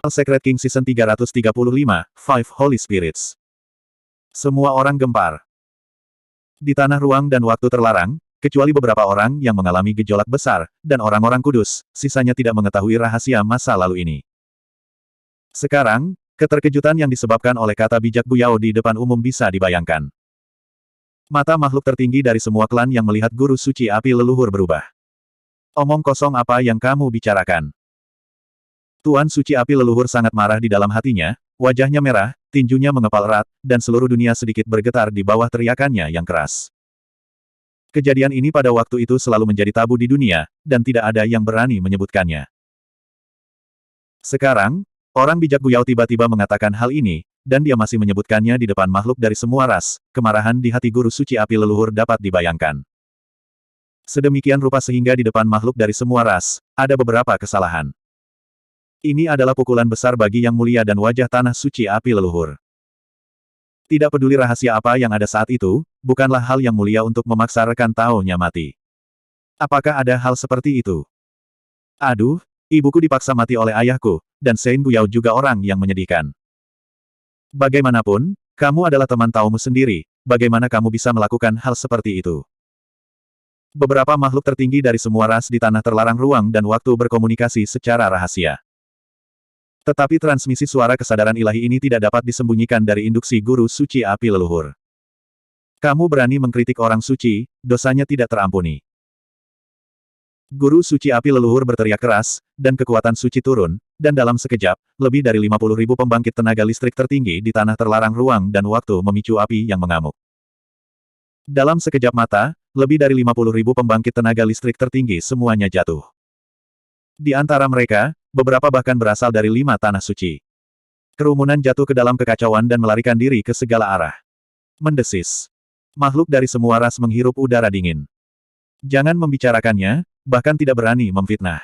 Secret King Season 335, Five Holy Spirits. Semua orang gempar. Di tanah ruang dan waktu terlarang, kecuali beberapa orang yang mengalami gejolak besar, dan orang-orang kudus, sisanya tidak mengetahui rahasia masa lalu ini. Sekarang, keterkejutan yang disebabkan oleh kata bijak Guyao di depan umum bisa dibayangkan. Mata makhluk tertinggi dari semua klan yang melihat guru suci api leluhur berubah. Omong kosong apa yang kamu bicarakan? Tuan suci api leluhur sangat marah di dalam hatinya, wajahnya merah, tinjunya mengepal erat, dan seluruh dunia sedikit bergetar di bawah teriakannya yang keras. Kejadian ini pada waktu itu selalu menjadi tabu di dunia, dan tidak ada yang berani menyebutkannya. Sekarang, orang bijak Guyao tiba-tiba mengatakan hal ini, dan dia masih menyebutkannya di depan makhluk dari semua ras. Kemarahan di hati guru suci api leluhur dapat dibayangkan. Sedemikian rupa sehingga di depan makhluk dari semua ras, ada beberapa kesalahan. Ini adalah pukulan besar bagi yang mulia dan wajah tanah suci api leluhur. Tidak peduli rahasia apa yang ada saat itu, bukanlah hal yang mulia untuk memaksa rekan Tao-nya mati. Apakah ada hal seperti itu? Aduh, ibuku dipaksa mati oleh ayahku, dan Sein Guyao juga orang yang menyedihkan. Bagaimanapun, kamu adalah teman Tao-mu sendiri, bagaimana kamu bisa melakukan hal seperti itu? Beberapa makhluk tertinggi dari semua ras di tanah terlarang ruang dan waktu berkomunikasi secara rahasia. Tetapi transmisi suara kesadaran ilahi ini tidak dapat disembunyikan dari induksi guru suci api leluhur. Kamu berani mengkritik orang suci, dosanya tidak terampuni. Guru suci api leluhur berteriak keras, dan kekuatan suci turun, dan dalam sekejap, lebih dari 50.000 pembangkit tenaga listrik tertinggi di tanah terlarang ruang dan waktu memicu api yang mengamuk. Dalam sekejap mata, lebih dari 50.000 pembangkit tenaga listrik tertinggi semuanya jatuh. Di antara mereka, beberapa bahkan berasal dari 5 tanah suci. Kerumunan jatuh ke dalam kekacauan dan melarikan diri ke segala arah. Mendesis. Makhluk dari semua ras menghirup udara dingin. Jangan membicarakannya, bahkan tidak berani memfitnah.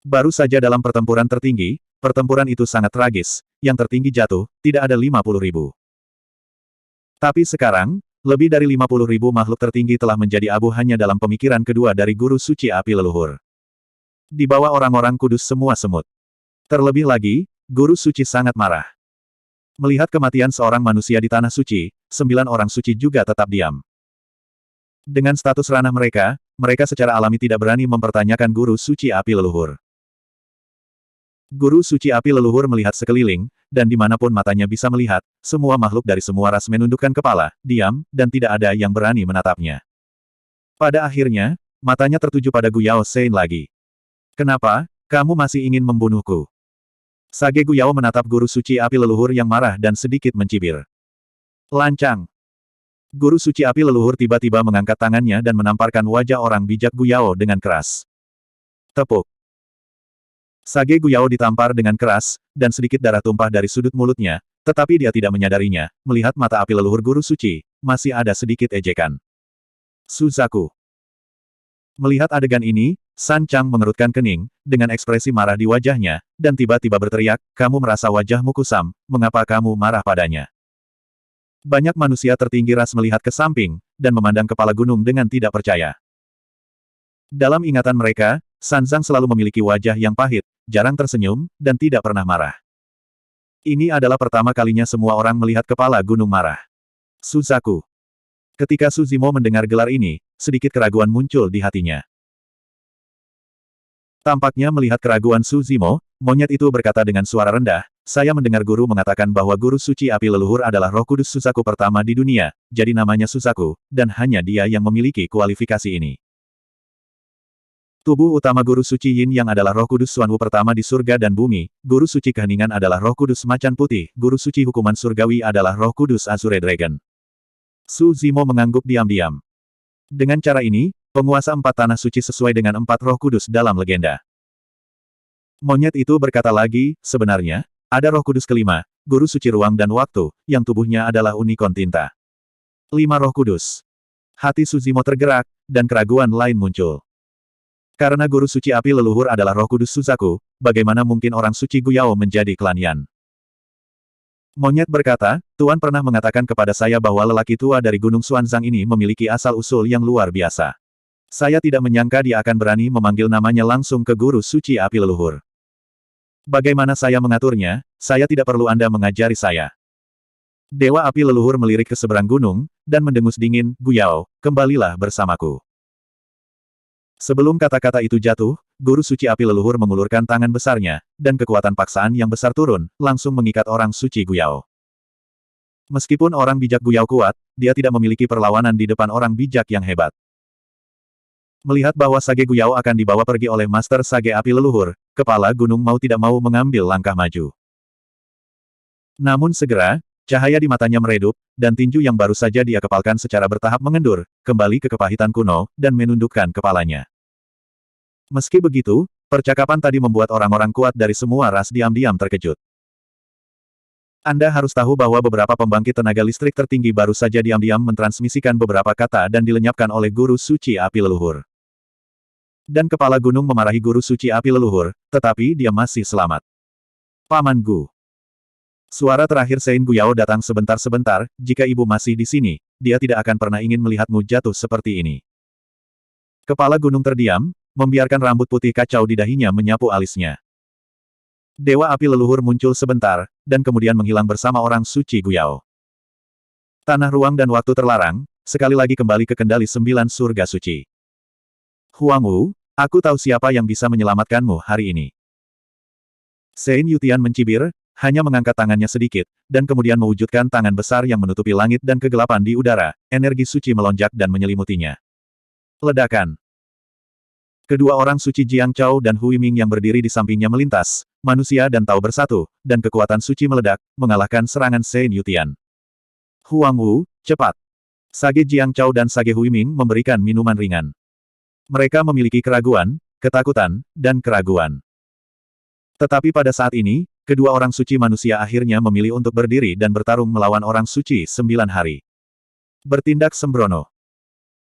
Baru saja dalam pertempuran tertinggi, pertempuran itu sangat tragis, yang tertinggi jatuh, tidak ada 50.000. Tapi sekarang, lebih dari 50.000 makhluk tertinggi telah menjadi abu hanya dalam pemikiran kedua dari guru suci api leluhur. Di bawah orang-orang kudus semua semut. Terlebih lagi, guru suci sangat marah. Melihat kematian seorang manusia di tanah suci, 9 orang suci juga tetap diam. Dengan status ranah mereka, mereka secara alami tidak berani mempertanyakan guru suci api leluhur. Guru suci api leluhur melihat sekeliling, dan dimanapun matanya bisa melihat, semua makhluk dari semua ras menundukkan kepala, diam, dan tidak ada yang berani menatapnya. Pada akhirnya, matanya tertuju pada Guyao Sein lagi. Kenapa, kamu masih ingin membunuhku? Sage Guyao menatap guru suci api leluhur yang marah dan sedikit mencibir. Lancang. Guru suci api leluhur tiba-tiba mengangkat tangannya dan menamparkan wajah orang bijak Guyao dengan keras. Tepuk. Sage Guyao ditampar dengan keras, dan sedikit darah tumpah dari sudut mulutnya, tetapi dia tidak menyadarinya, melihat mata api leluhur guru suci, masih ada sedikit ejekan. Suzaku. Melihat adegan ini, San Chang mengerutkan kening, dengan ekspresi marah di wajahnya, dan tiba-tiba berteriak, kamu merasa wajahmu kusam, mengapa kamu marah padanya? Banyak manusia tertinggi ras melihat ke samping, dan memandang kepala gunung dengan tidak percaya. Dalam ingatan mereka, San Zhang selalu memiliki wajah yang pahit, jarang tersenyum, dan tidak pernah marah. Ini adalah pertama kalinya semua orang melihat kepala gunung marah. Suzaku. Ketika Su Zimo mendengar gelar ini, sedikit keraguan muncul di hatinya. Tampaknya melihat keraguan Su Zimo, monyet itu berkata dengan suara rendah, saya mendengar guru mengatakan bahwa guru suci api leluhur adalah roh kudus Suzaku pertama di dunia, jadi namanya Suzaku, dan hanya dia yang memiliki kualifikasi ini. Tubuh utama guru suci Yin yang adalah roh kudus Xuanwu pertama di surga dan bumi, guru suci keheningan adalah roh kudus macan putih, guru suci hukuman surgawi adalah roh kudus Azure Dragon. Su Zimo mengangguk diam-diam. Dengan cara ini, penguasa 4 tanah suci sesuai dengan 4 roh kudus dalam legenda. Monyet itu berkata lagi, sebenarnya, ada roh kudus kelima, guru suci ruang dan waktu, yang tubuhnya adalah unicorn tinta. 5 roh kudus. Hati Su Zimo tergerak, dan keraguan lain muncul. Karena guru suci api leluhur adalah roh kudus Suzaku, bagaimana mungkin orang suci Guyao menjadi klan Yan? Monyet berkata, Tuan pernah mengatakan kepada saya bahwa lelaki tua dari Gunung Xuanzang ini memiliki asal-usul yang luar biasa. Saya tidak menyangka dia akan berani memanggil namanya langsung ke guru suci api leluhur. Bagaimana saya mengaturnya, saya tidak perlu Anda mengajari saya. Dewa api leluhur melirik ke seberang gunung, dan mendengus dingin, Guyao, kembalilah bersamaku. Sebelum kata-kata itu jatuh, guru suci api leluhur mengulurkan tangan besarnya, dan kekuatan paksaan yang besar turun, langsung mengikat orang suci Guyao. Meskipun orang bijak Guyao kuat, dia tidak memiliki perlawanan di depan orang bijak yang hebat. Melihat bahwa Sage Guyao akan dibawa pergi oleh Master Sage api leluhur, kepala gunung mau tidak mau mengambil langkah maju. Namun segera, cahaya di matanya meredup, dan tinju yang baru saja dia kepalkan secara bertahap mengendur, kembali ke kepahitan kuno, dan menundukkan kepalanya. Meski begitu, percakapan tadi membuat orang-orang kuat dari semua ras diam-diam terkejut. Anda harus tahu bahwa beberapa pembangkit tenaga listrik tertinggi baru saja diam-diam mentransmisikan beberapa kata dan dilenyapkan oleh guru suci api leluhur. Dan kepala gunung memarahi guru suci api leluhur, tetapi dia masih selamat. Paman Gu. Suara terakhir Sein Guyao datang sebentar-sebentar, jika ibu masih di sini, dia tidak akan pernah ingin melihatmu jatuh seperti ini. Kepala gunung terdiam, membiarkan rambut putih kacau di dahinya menyapu alisnya. Dewa api leluhur muncul sebentar, dan kemudian menghilang bersama orang suci Guyao. Tanah ruang dan waktu terlarang, sekali lagi kembali ke kendali 9 surga suci. Huang Wu, aku tahu siapa yang bisa menyelamatkanmu hari ini. Sein Yutian mencibir, hanya mengangkat tangannya sedikit, dan kemudian mewujudkan tangan besar yang menutupi langit dan kegelapan di udara, energi suci melonjak dan menyelimutinya. Ledakan. Kedua orang suci Jiang Chao dan Hui Ming yang berdiri di sampingnya melintas, manusia dan Tao bersatu, dan kekuatan suci meledak, mengalahkan serangan Sein Yutian. Huang Wu, cepat. Sage Jiang Chao dan Sage Hui Ming memberikan minuman ringan. Mereka memiliki keraguan, ketakutan, dan keraguan. Tetapi pada saat ini, kedua orang suci manusia akhirnya memilih untuk berdiri dan bertarung melawan orang suci 9 hari. Bertindak sembrono.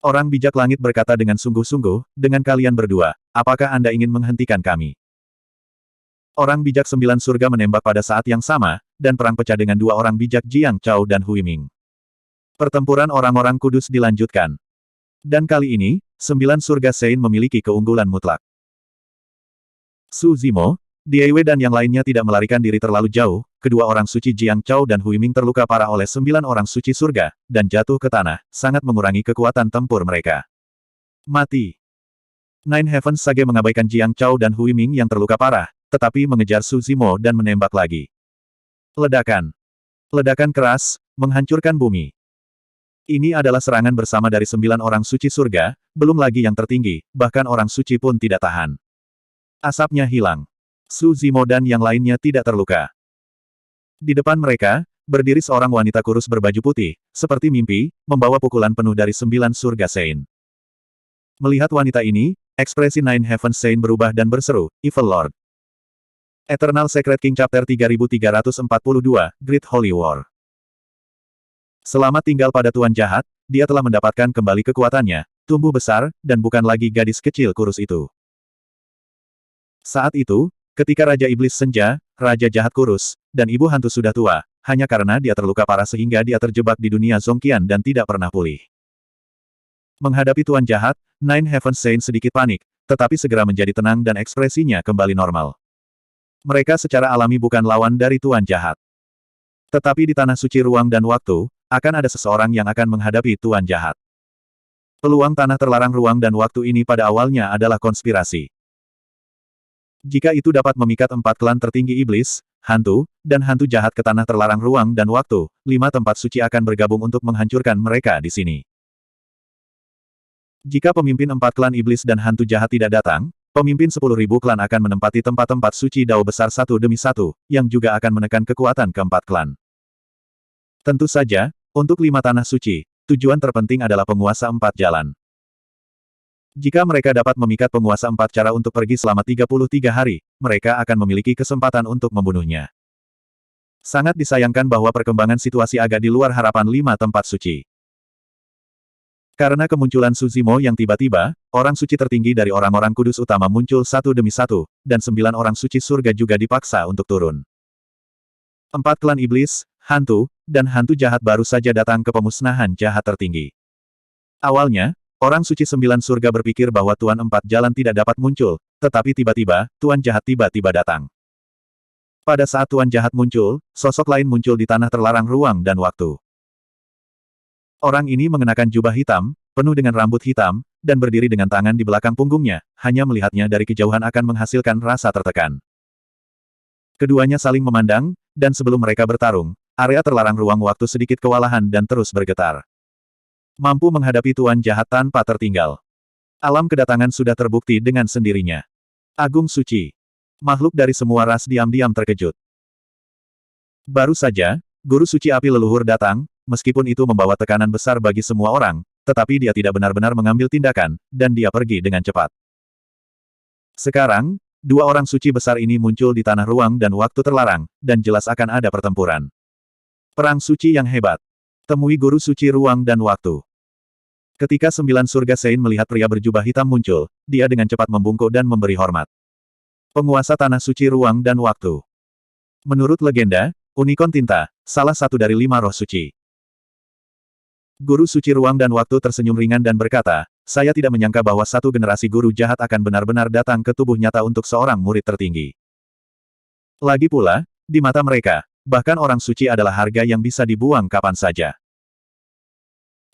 Orang bijak langit berkata dengan sungguh-sungguh, dengan kalian berdua, apakah Anda ingin menghentikan kami? Orang bijak 9 surga menembak pada saat yang sama, dan perang pecah dengan dua orang bijak Jiang Chao dan Hui Ming. Pertempuran orang-orang kudus dilanjutkan. Dan kali ini, 9 surga Sein memiliki keunggulan mutlak. Su Zimo, Dieiwei dan yang lainnya tidak melarikan diri terlalu jauh, kedua orang suci Jiang Chao dan Hui Ming terluka parah oleh 9 orang suci surga, dan jatuh ke tanah, sangat mengurangi kekuatan tempur mereka. Mati. Nine Heavens Sage mengabaikan Jiang Chao dan Hui Ming yang terluka parah, tetapi mengejar Su Zimo dan menembak lagi. Ledakan. Ledakan keras, menghancurkan bumi. Ini adalah serangan bersama dari 9 orang suci surga, belum lagi yang tertinggi, bahkan orang suci pun tidak tahan. Asapnya hilang. Su Zimo dan yang lainnya tidak terluka. Di depan mereka, berdiri seorang wanita kurus berbaju putih, seperti mimpi, membawa pukulan penuh dari 9 surga Sein. Melihat wanita ini, ekspresi Nine Heavens Sein berubah dan berseru, Evil Lord. Eternal Secret King Chapter 3342, Great Holy War. Selamat tinggal pada Tuan Jahat, dia telah mendapatkan kembali kekuatannya, tumbuh besar, dan bukan lagi gadis kecil kurus itu. Saat itu, ketika Raja Iblis Senja, Raja Jahat kurus, dan Ibu Hantu sudah tua, hanya karena dia terluka parah sehingga dia terjebak di dunia Zongqian dan tidak pernah pulih. Menghadapi Tuan Jahat, Nine Heavens Sein sedikit panik, tetapi segera menjadi tenang dan ekspresinya kembali normal. Mereka secara alami bukan lawan dari Tuan Jahat. Tetapi di tanah suci ruang dan waktu, akan ada seseorang yang akan menghadapi Tuan Jahat. Peluang tanah terlarang ruang dan waktu ini pada awalnya adalah konspirasi. Jika itu dapat memikat 4 klan tertinggi iblis, hantu, dan hantu jahat ke tanah terlarang ruang dan waktu, 5 tempat suci akan bergabung untuk menghancurkan mereka di sini. Jika pemimpin 4 klan iblis dan hantu jahat tidak datang, pemimpin 10.000 klan akan menempati tempat-tempat suci dao besar satu demi satu, yang juga akan menekan kekuatan keempat klan. Tentu saja, untuk 5 tanah suci, tujuan terpenting adalah penguasa 4 jalan. Jika mereka dapat memikat penguasa 4 cara untuk pergi selama 33 hari, mereka akan memiliki kesempatan untuk membunuhnya. Sangat disayangkan bahwa perkembangan situasi agak di luar harapan 5 tempat suci. Karena kemunculan Su Zimo yang tiba-tiba, orang suci tertinggi dari orang-orang kudus utama muncul satu demi satu, dan 9 orang suci surga juga dipaksa untuk turun. 4 klan iblis, hantu, dan hantu jahat baru saja datang ke pemusnahan jahat tertinggi. Awalnya, orang suci 9 surga berpikir bahwa Tuan 4 jalan tidak dapat muncul, tetapi tiba-tiba, Tuan jahat tiba-tiba datang. Pada saat Tuan Jahat muncul, sosok lain muncul di tanah terlarang ruang dan waktu. Orang ini mengenakan jubah hitam, penuh dengan rambut hitam, dan berdiri dengan tangan di belakang punggungnya, hanya melihatnya dari kejauhan akan menghasilkan rasa tertekan. Keduanya saling memandang, dan sebelum mereka bertarung, area terlarang ruang waktu sedikit kewalahan dan terus bergetar. Mampu menghadapi Tuan Jahat tanpa tertinggal. Alam kedatangan sudah terbukti dengan sendirinya. Agung Suci. Makhluk dari semua ras diam-diam terkejut. Baru saja, Guru Suci Api Leluhur datang, meskipun itu membawa tekanan besar bagi semua orang, tetapi dia tidak benar-benar mengambil tindakan, dan dia pergi dengan cepat. Sekarang, dua orang suci besar ini muncul di tanah ruang dan waktu terlarang, dan jelas akan ada pertempuran. Perang suci yang hebat. Temui Guru Suci Ruang dan Waktu. Ketika 9 surga Sein melihat pria berjubah hitam muncul, dia dengan cepat membungkuk dan memberi hormat. Penguasa tanah suci ruang dan waktu. Menurut legenda, Unicorn Tinta, salah satu dari 5 roh suci. Guru Suci Ruang dan Waktu tersenyum ringan dan berkata, saya tidak menyangka bahwa satu generasi guru jahat akan benar-benar datang ke tubuh nyata untuk seorang murid tertinggi. Lagi pula, di mata mereka, bahkan orang suci adalah harga yang bisa dibuang kapan saja.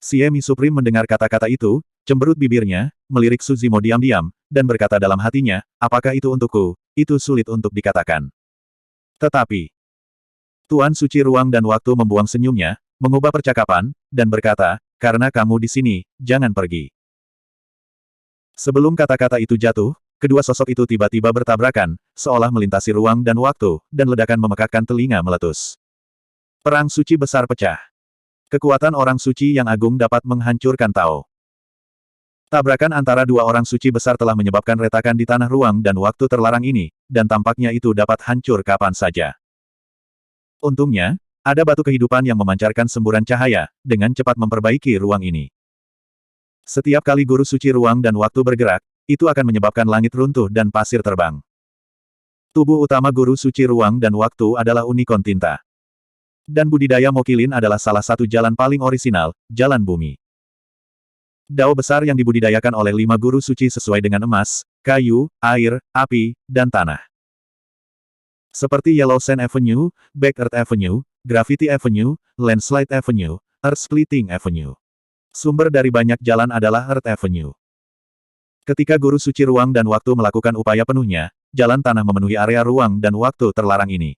Xie Mi Supreme mendengar kata-kata itu, cemberut bibirnya, melirik Suzimo diam-diam, dan berkata dalam hatinya, apakah itu untukku? Itu sulit untuk dikatakan. Tetapi, Tuan Suci Ruang dan Waktu membuang senyumnya, mengubah percakapan, dan berkata, karena kamu di sini, jangan pergi. Sebelum kata-kata itu jatuh, kedua sosok itu tiba-tiba bertabrakan, seolah melintasi ruang dan waktu, dan ledakan memekakkan telinga meletus. Perang suci besar pecah. Kekuatan orang suci yang agung dapat menghancurkan Tao. Tabrakan antara dua orang suci besar telah menyebabkan retakan di tanah ruang dan waktu terlarang ini, dan tampaknya itu dapat hancur kapan saja. Untungnya, ada batu kehidupan yang memancarkan semburan cahaya, dengan cepat memperbaiki ruang ini. Setiap kali Guru Suci Ruang dan Waktu bergerak, itu akan menyebabkan langit runtuh dan pasir terbang. Tubuh utama Guru Suci Ruang dan Waktu adalah Unicorn Tinta. Dan budidaya Mokilin adalah salah satu jalan paling orisinal, jalan bumi. Dao besar yang dibudidayakan oleh 5 guru suci sesuai dengan emas, kayu, air, api, dan tanah. Seperti Yellow Sand Avenue, Back Earth Avenue, Gravity Avenue, Landslide Avenue, Earth Splitting Avenue. Sumber dari banyak jalan adalah Earth Avenue. Ketika Guru Suci Ruang dan Waktu melakukan upaya penuhnya, jalan tanah memenuhi area ruang dan waktu terlarang ini.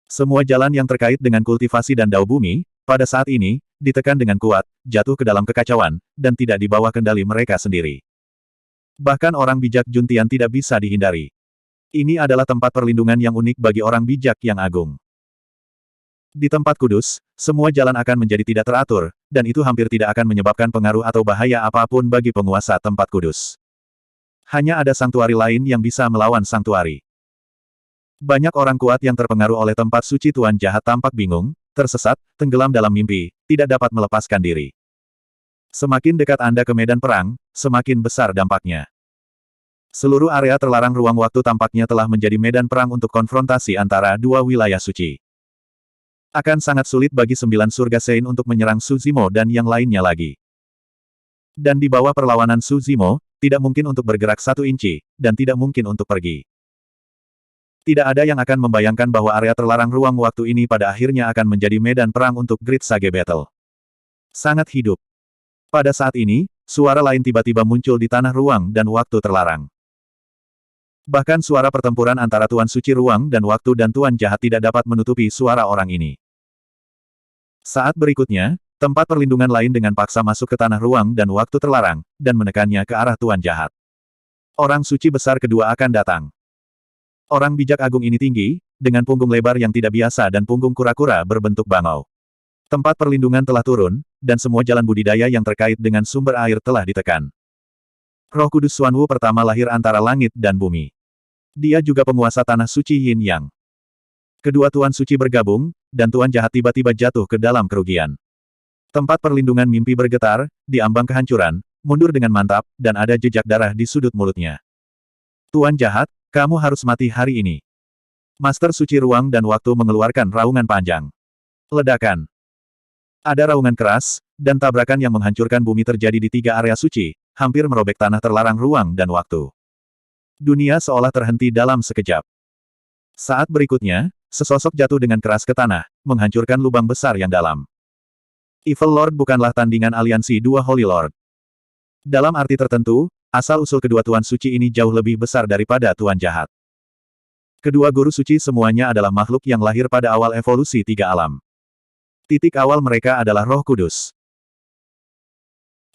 Semua jalan yang terkait dengan kultivasi dan dao bumi, pada saat ini, ditekan dengan kuat, jatuh ke dalam kekacauan, dan tidak di bawah kendali mereka sendiri. Bahkan orang bijak Juntian tidak bisa dihindari. Ini adalah tempat perlindungan yang unik bagi orang bijak yang agung. Di tempat kudus, semua jalan akan menjadi tidak teratur, dan itu hampir tidak akan menyebabkan pengaruh atau bahaya apapun bagi penguasa tempat kudus. Hanya ada sanktuari lain yang bisa melawan sanktuari. Banyak orang kuat yang terpengaruh oleh tempat suci Tuan Jahat tampak bingung, tersesat, tenggelam dalam mimpi, tidak dapat melepaskan diri. Semakin dekat Anda ke medan perang, semakin besar dampaknya. Seluruh area terlarang ruang waktu tampaknya telah menjadi medan perang untuk konfrontasi antara dua wilayah suci. Akan sangat sulit bagi 9 surga Sein untuk menyerang Suzimo dan yang lainnya lagi. Dan di bawah perlawanan Suzimo, tidak mungkin untuk bergerak 1 inci, dan tidak mungkin untuk pergi. Tidak ada yang akan membayangkan bahwa area terlarang ruang waktu ini pada akhirnya akan menjadi medan perang untuk Great Sage Battle. Sangat hidup. Pada saat ini, suara lain tiba-tiba muncul di tanah ruang dan waktu terlarang. Bahkan suara pertempuran antara Tuan Suci Ruang dan Waktu dan Tuan Jahat tidak dapat menutupi suara orang ini. Saat berikutnya, tempat perlindungan lain dengan paksa masuk ke tanah ruang dan waktu terlarang, dan menekannya ke arah Tuan Jahat. Orang suci besar kedua akan datang. Orang bijak agung ini tinggi, dengan punggung lebar yang tidak biasa dan punggung kura-kura berbentuk bangau. Tempat perlindungan telah turun, dan semua jalan budidaya yang terkait dengan sumber air telah ditekan. Roh Kudus Xuanwu pertama lahir antara langit dan bumi. Dia juga penguasa tanah suci Yin Yang. Kedua Tuan Suci bergabung, dan Tuan Jahat tiba-tiba jatuh ke dalam kerugian. Tempat perlindungan mimpi bergetar, di ambang kehancuran, mundur dengan mantap, dan ada jejak darah di sudut mulutnya. Tuan Jahat, kamu harus mati hari ini. Master Suci Ruang dan Waktu mengeluarkan raungan panjang. Ledakan. Ada raungan keras, dan tabrakan yang menghancurkan bumi terjadi di 3 area suci, hampir merobek tanah terlarang ruang dan waktu. Dunia seolah terhenti dalam sekejap. Saat berikutnya, sesosok jatuh dengan keras ke tanah, menghancurkan lubang besar yang dalam. Evil Lord bukanlah tandingan aliansi dua Holy Lord. Dalam arti tertentu, asal-usul kedua Tuan Suci ini jauh lebih besar daripada Tuan Jahat. Kedua guru suci semuanya adalah makhluk yang lahir pada awal evolusi tiga alam. Titik awal mereka adalah Roh Kudus.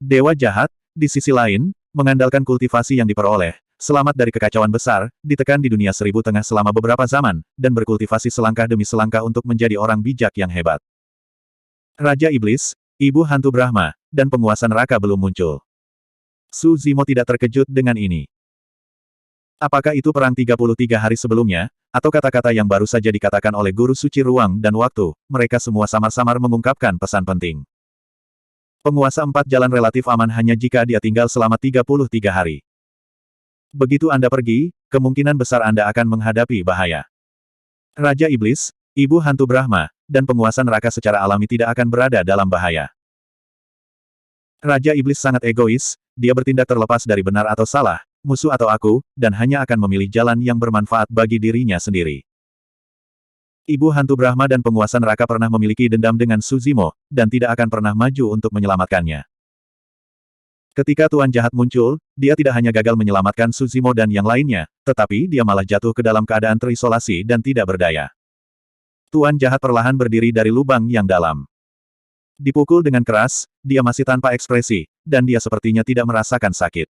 Dewa Jahat, di sisi lain, mengandalkan kultivasi yang diperoleh, selamat dari kekacauan besar, ditekan di dunia seribu tengah selama beberapa zaman, dan berkultivasi selangkah demi selangkah untuk menjadi orang bijak yang hebat. Raja Iblis, Ibu Hantu Brahma, dan penguasa neraka belum muncul. Su Zimo tidak terkejut dengan ini. Apakah itu perang 33 hari sebelumnya, atau kata-kata yang baru saja dikatakan oleh guru suci ruang dan waktu, mereka semua samar-samar mengungkapkan pesan penting. Penguasa 4 jalan relatif aman hanya jika dia tinggal selama 33 hari. Begitu Anda pergi, kemungkinan besar Anda akan menghadapi bahaya. Raja Iblis, Ibu Hantu Brahma, dan penguasa neraka secara alami tidak akan berada dalam bahaya. Raja Iblis sangat egois, dia bertindak terlepas dari benar atau salah, musuh atau aku, dan hanya akan memilih jalan yang bermanfaat bagi dirinya sendiri. Ibu Hantu Brahma dan penguasa neraka pernah memiliki dendam dengan Su Zimo, dan tidak akan pernah maju untuk menyelamatkannya. Ketika Tuan Jahat muncul, dia tidak hanya gagal menyelamatkan Su Zimo dan yang lainnya, tetapi dia malah jatuh ke dalam keadaan terisolasi dan tidak berdaya. Tuan Jahat perlahan berdiri dari lubang yang dalam. Dipukul dengan keras, dia masih tanpa ekspresi, dan dia sepertinya tidak merasakan sakit.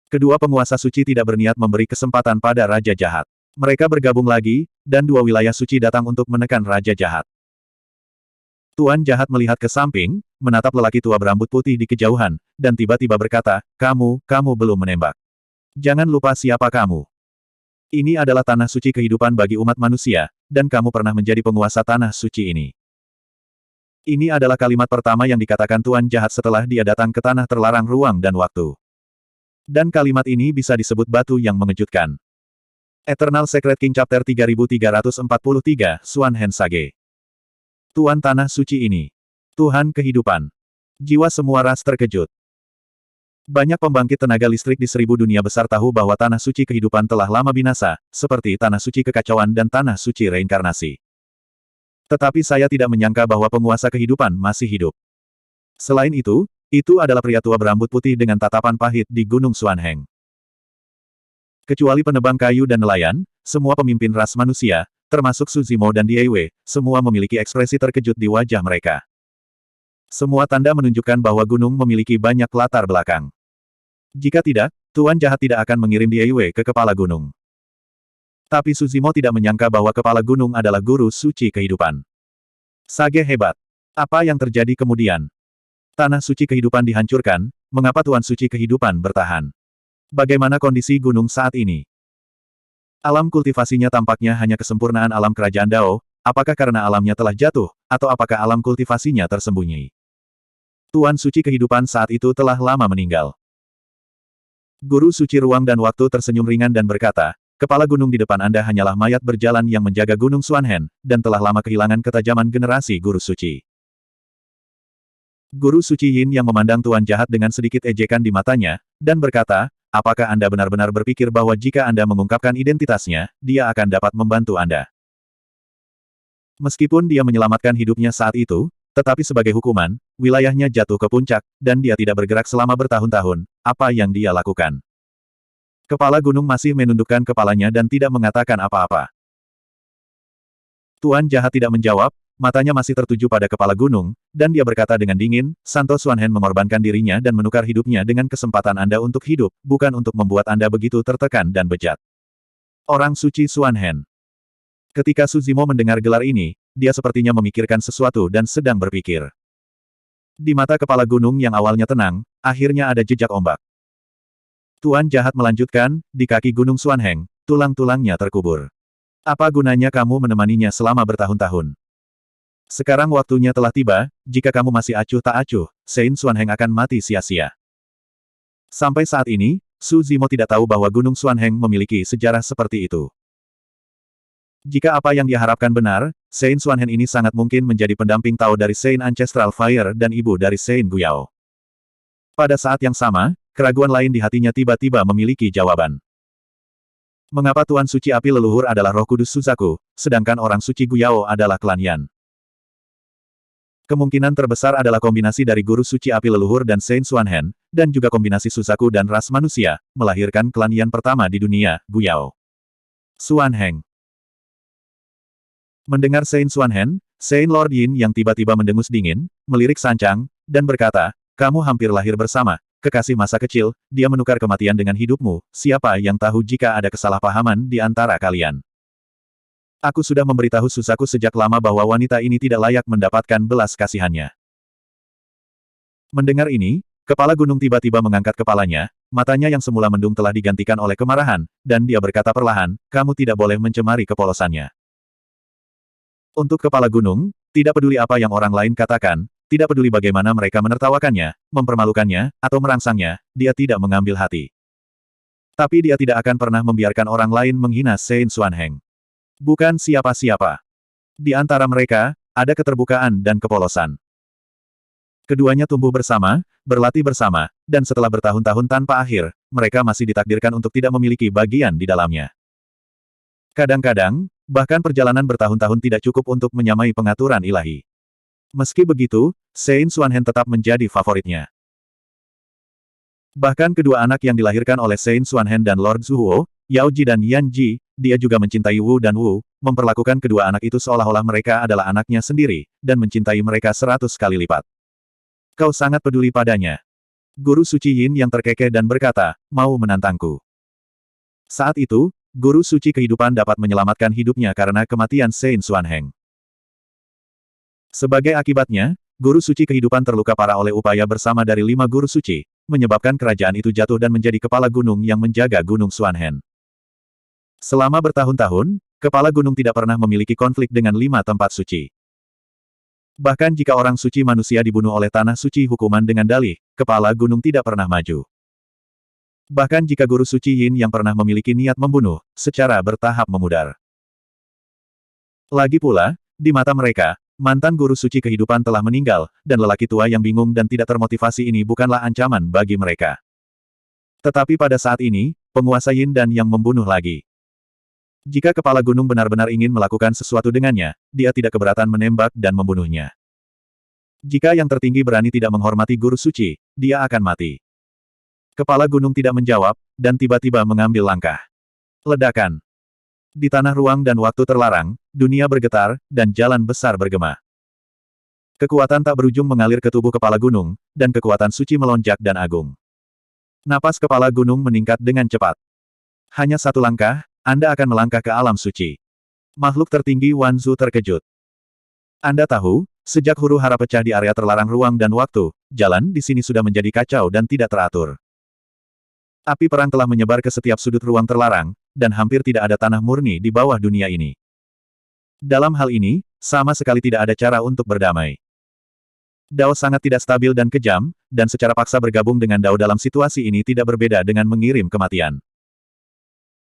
Kedua penguasa suci tidak berniat memberi kesempatan pada Raja Jahat. Mereka bergabung lagi, dan dua wilayah suci datang untuk menekan Raja Jahat. Tuan Jahat melihat ke samping, menatap lelaki tua berambut putih di kejauhan, dan tiba-tiba berkata, kamu belum menembak. Jangan lupa siapa kamu. Ini adalah tanah suci kehidupan bagi umat manusia, dan kamu pernah menjadi penguasa tanah suci ini. Ini adalah kalimat pertama yang dikatakan Tuan Jahat setelah dia datang ke tanah terlarang ruang dan waktu. Dan kalimat ini bisa disebut batu yang mengejutkan. Eternal Secret King Chapter 3343, Suan Hen Sage. Tuan Tanah Suci ini. Tuhan Kehidupan. Jiwa semua ras terkejut. Banyak pembangkit tenaga listrik di 1000 dunia besar tahu bahwa Tanah Suci Kehidupan telah lama binasa, seperti Tanah Suci Kekacauan dan Tanah Suci Reinkarnasi. Tetapi saya tidak menyangka bahwa penguasa kehidupan masih hidup. Selain itu adalah pria tua berambut putih dengan tatapan pahit di Gunung Suanheng. Kecuali penebang kayu dan nelayan, semua pemimpin ras manusia, termasuk Su Zimo dan Diewe, semua memiliki ekspresi terkejut di wajah mereka. Semua tanda menunjukkan bahwa gunung memiliki banyak latar belakang. Jika tidak, Tuan Jahat tidak akan mengirim Diewe ke kepala gunung. Tapi Su Zimo tidak menyangka bahwa kepala gunung adalah guru suci kehidupan. Sage hebat. Apa yang terjadi kemudian? Tanah suci kehidupan dihancurkan, mengapa Tuan Suci Kehidupan bertahan? Bagaimana kondisi gunung saat ini? Alam kultivasinya tampaknya hanya kesempurnaan alam kerajaan Dao, apakah karena alamnya telah jatuh, atau apakah alam kultivasinya tersembunyi? Tuan Suci Kehidupan saat itu telah lama meninggal. Guru Suci Ruang dan Waktu tersenyum ringan dan berkata, kepala gunung di depan Anda hanyalah mayat berjalan yang menjaga Gunung Suanhen, dan telah lama kehilangan ketajaman generasi Guru Suci. Guru Suci Yin yang memandang Tuan Jahat dengan sedikit ejekan di matanya, dan berkata, apakah Anda benar-benar berpikir bahwa jika Anda mengungkapkan identitasnya, dia akan dapat membantu Anda? Meskipun dia menyelamatkan hidupnya saat itu, tetapi sebagai hukuman, wilayahnya jatuh ke puncak, dan dia tidak bergerak selama bertahun-tahun, apa yang dia lakukan? Kepala gunung masih menundukkan kepalanya dan tidak mengatakan apa-apa. Tuan Jahat tidak menjawab, matanya masih tertuju pada kepala gunung, dan dia berkata dengan dingin, Santo Suanhen mengorbankan dirinya dan menukar hidupnya dengan kesempatan Anda untuk hidup, bukan untuk membuat Anda begitu tertekan dan bejat. Orang suci Suanhen. Ketika Su Zimo mendengar gelar ini, dia sepertinya memikirkan sesuatu dan sedang berpikir. Di mata kepala gunung yang awalnya tenang, akhirnya ada jejak ombak. Tuan Jahat melanjutkan, di kaki Gunung Suanheng, tulang-tulangnya terkubur. Apa gunanya kamu menemaninya selama bertahun-tahun? Sekarang waktunya telah tiba, jika kamu masih acuh tak acuh, Sein Suanheng akan mati sia-sia. Sampai saat ini, Su Zimo tidak tahu bahwa Gunung Suanheng memiliki sejarah seperti itu. Jika apa yang dia harapkan benar, Sein Suanhen ini sangat mungkin menjadi pendamping Tao dari Sein Ancestral Fire dan ibu dari Sein Guyao. Pada saat yang sama, keraguan lain di hatinya tiba-tiba memiliki jawaban. Mengapa Tuan Suci Api Leluhur adalah roh kudus Suzaku, sedangkan orang suci Guyao adalah klan Yan? Kemungkinan terbesar adalah kombinasi dari Guru Suci Api Leluhur dan Saint Xuanhen, dan juga kombinasi Suzaku dan ras manusia, melahirkan klan Yan pertama di dunia, Guyao. Xuanheng. Mendengar Saint Xuanhen, Saint Lord Yin yang tiba-tiba mendengus dingin, melirik Sancang, dan berkata, kamu hampir lahir bersama. Kekasih masa kecil, dia menukar kematian dengan hidupmu, siapa yang tahu jika ada kesalahpahaman di antara kalian. Aku sudah memberitahu Suzaku sejak lama bahwa wanita ini tidak layak mendapatkan belas kasihannya. Mendengar ini, kepala gunung tiba-tiba mengangkat kepalanya, matanya yang semula mendung telah digantikan oleh kemarahan, dan dia berkata perlahan, kamu tidak boleh mencemari kepolosannya. Untuk kepala gunung, tidak peduli apa yang orang lain katakan, tidak peduli bagaimana mereka menertawakannya, mempermalukannya, atau merangsangnya, dia tidak mengambil hati. Tapi dia tidak akan pernah membiarkan orang lain menghina Saint Xuanheng. Bukan siapa-siapa. Di antara mereka, ada keterbukaan dan kepolosan. Keduanya tumbuh bersama, berlatih bersama, dan setelah bertahun-tahun tanpa akhir, mereka masih ditakdirkan untuk tidak memiliki bagian di dalamnya. Kadang-kadang, bahkan perjalanan bertahun-tahun tidak cukup untuk menyamai pengaturan ilahi. Meski begitu, Saint Xuanhen tetap menjadi favoritnya. Bahkan kedua anak yang dilahirkan oleh Saint Xuanhen dan Lord Zhuo, Yao Ji dan Yan Ji, dia juga mencintai Wu dan Wu, memperlakukan kedua anak itu seolah-olah mereka adalah anaknya sendiri, dan mencintai mereka 100 kali lipat. Kau sangat peduli padanya. Guru Suci Yin yang terkekeh dan berkata, mau menantangku. Saat itu, Guru Suci Kehidupan dapat menyelamatkan hidupnya karena kematian Saint Xuanheng. Sebagai akibatnya, Guru Suci Kehidupan terluka parah oleh upaya bersama dari 5 Guru Suci, menyebabkan kerajaan itu jatuh dan menjadi kepala gunung yang menjaga Gunung Xuanhen. Selama bertahun-tahun, kepala gunung tidak pernah memiliki konflik dengan 5 tempat suci. Bahkan jika orang suci manusia dibunuh oleh tanah suci hukuman dengan dalih, kepala gunung tidak pernah maju. Bahkan jika Guru Suci Yin yang pernah memiliki niat membunuh, secara bertahap memudar. Lagi pula, di mata mereka, mantan Guru Suci Kehidupan telah meninggal, dan lelaki tua yang bingung dan tidak termotivasi ini bukanlah ancaman bagi mereka. Tetapi pada saat ini, penguasa Yin dan yang membunuh lagi. Jika kepala gunung benar-benar ingin melakukan sesuatu dengannya, dia tidak keberatan menembak dan membunuhnya. Jika yang tertinggi berani tidak menghormati Guru Suci, dia akan mati. Kepala gunung tidak menjawab, dan tiba-tiba mengambil langkah. Ledakan. Di tanah ruang dan waktu terlarang, dunia bergetar, dan jalan besar bergema. Kekuatan tak berujung mengalir ke tubuh kepala gunung, dan kekuatan suci melonjak dan agung. Napas kepala gunung meningkat dengan cepat. Hanya satu langkah, Anda akan melangkah ke alam suci. Makhluk tertinggi Wanzu terkejut. Anda tahu, sejak huru-hara pecah di area terlarang ruang dan waktu, jalan di sini sudah menjadi kacau dan tidak teratur. Api perang telah menyebar ke setiap sudut ruang terlarang, dan hampir tidak ada tanah murni di bawah dunia ini. Dalam hal ini, sama sekali tidak ada cara untuk berdamai. Dao sangat tidak stabil dan kejam, dan secara paksa bergabung dengan Dao dalam situasi ini tidak berbeda dengan mengirim kematian.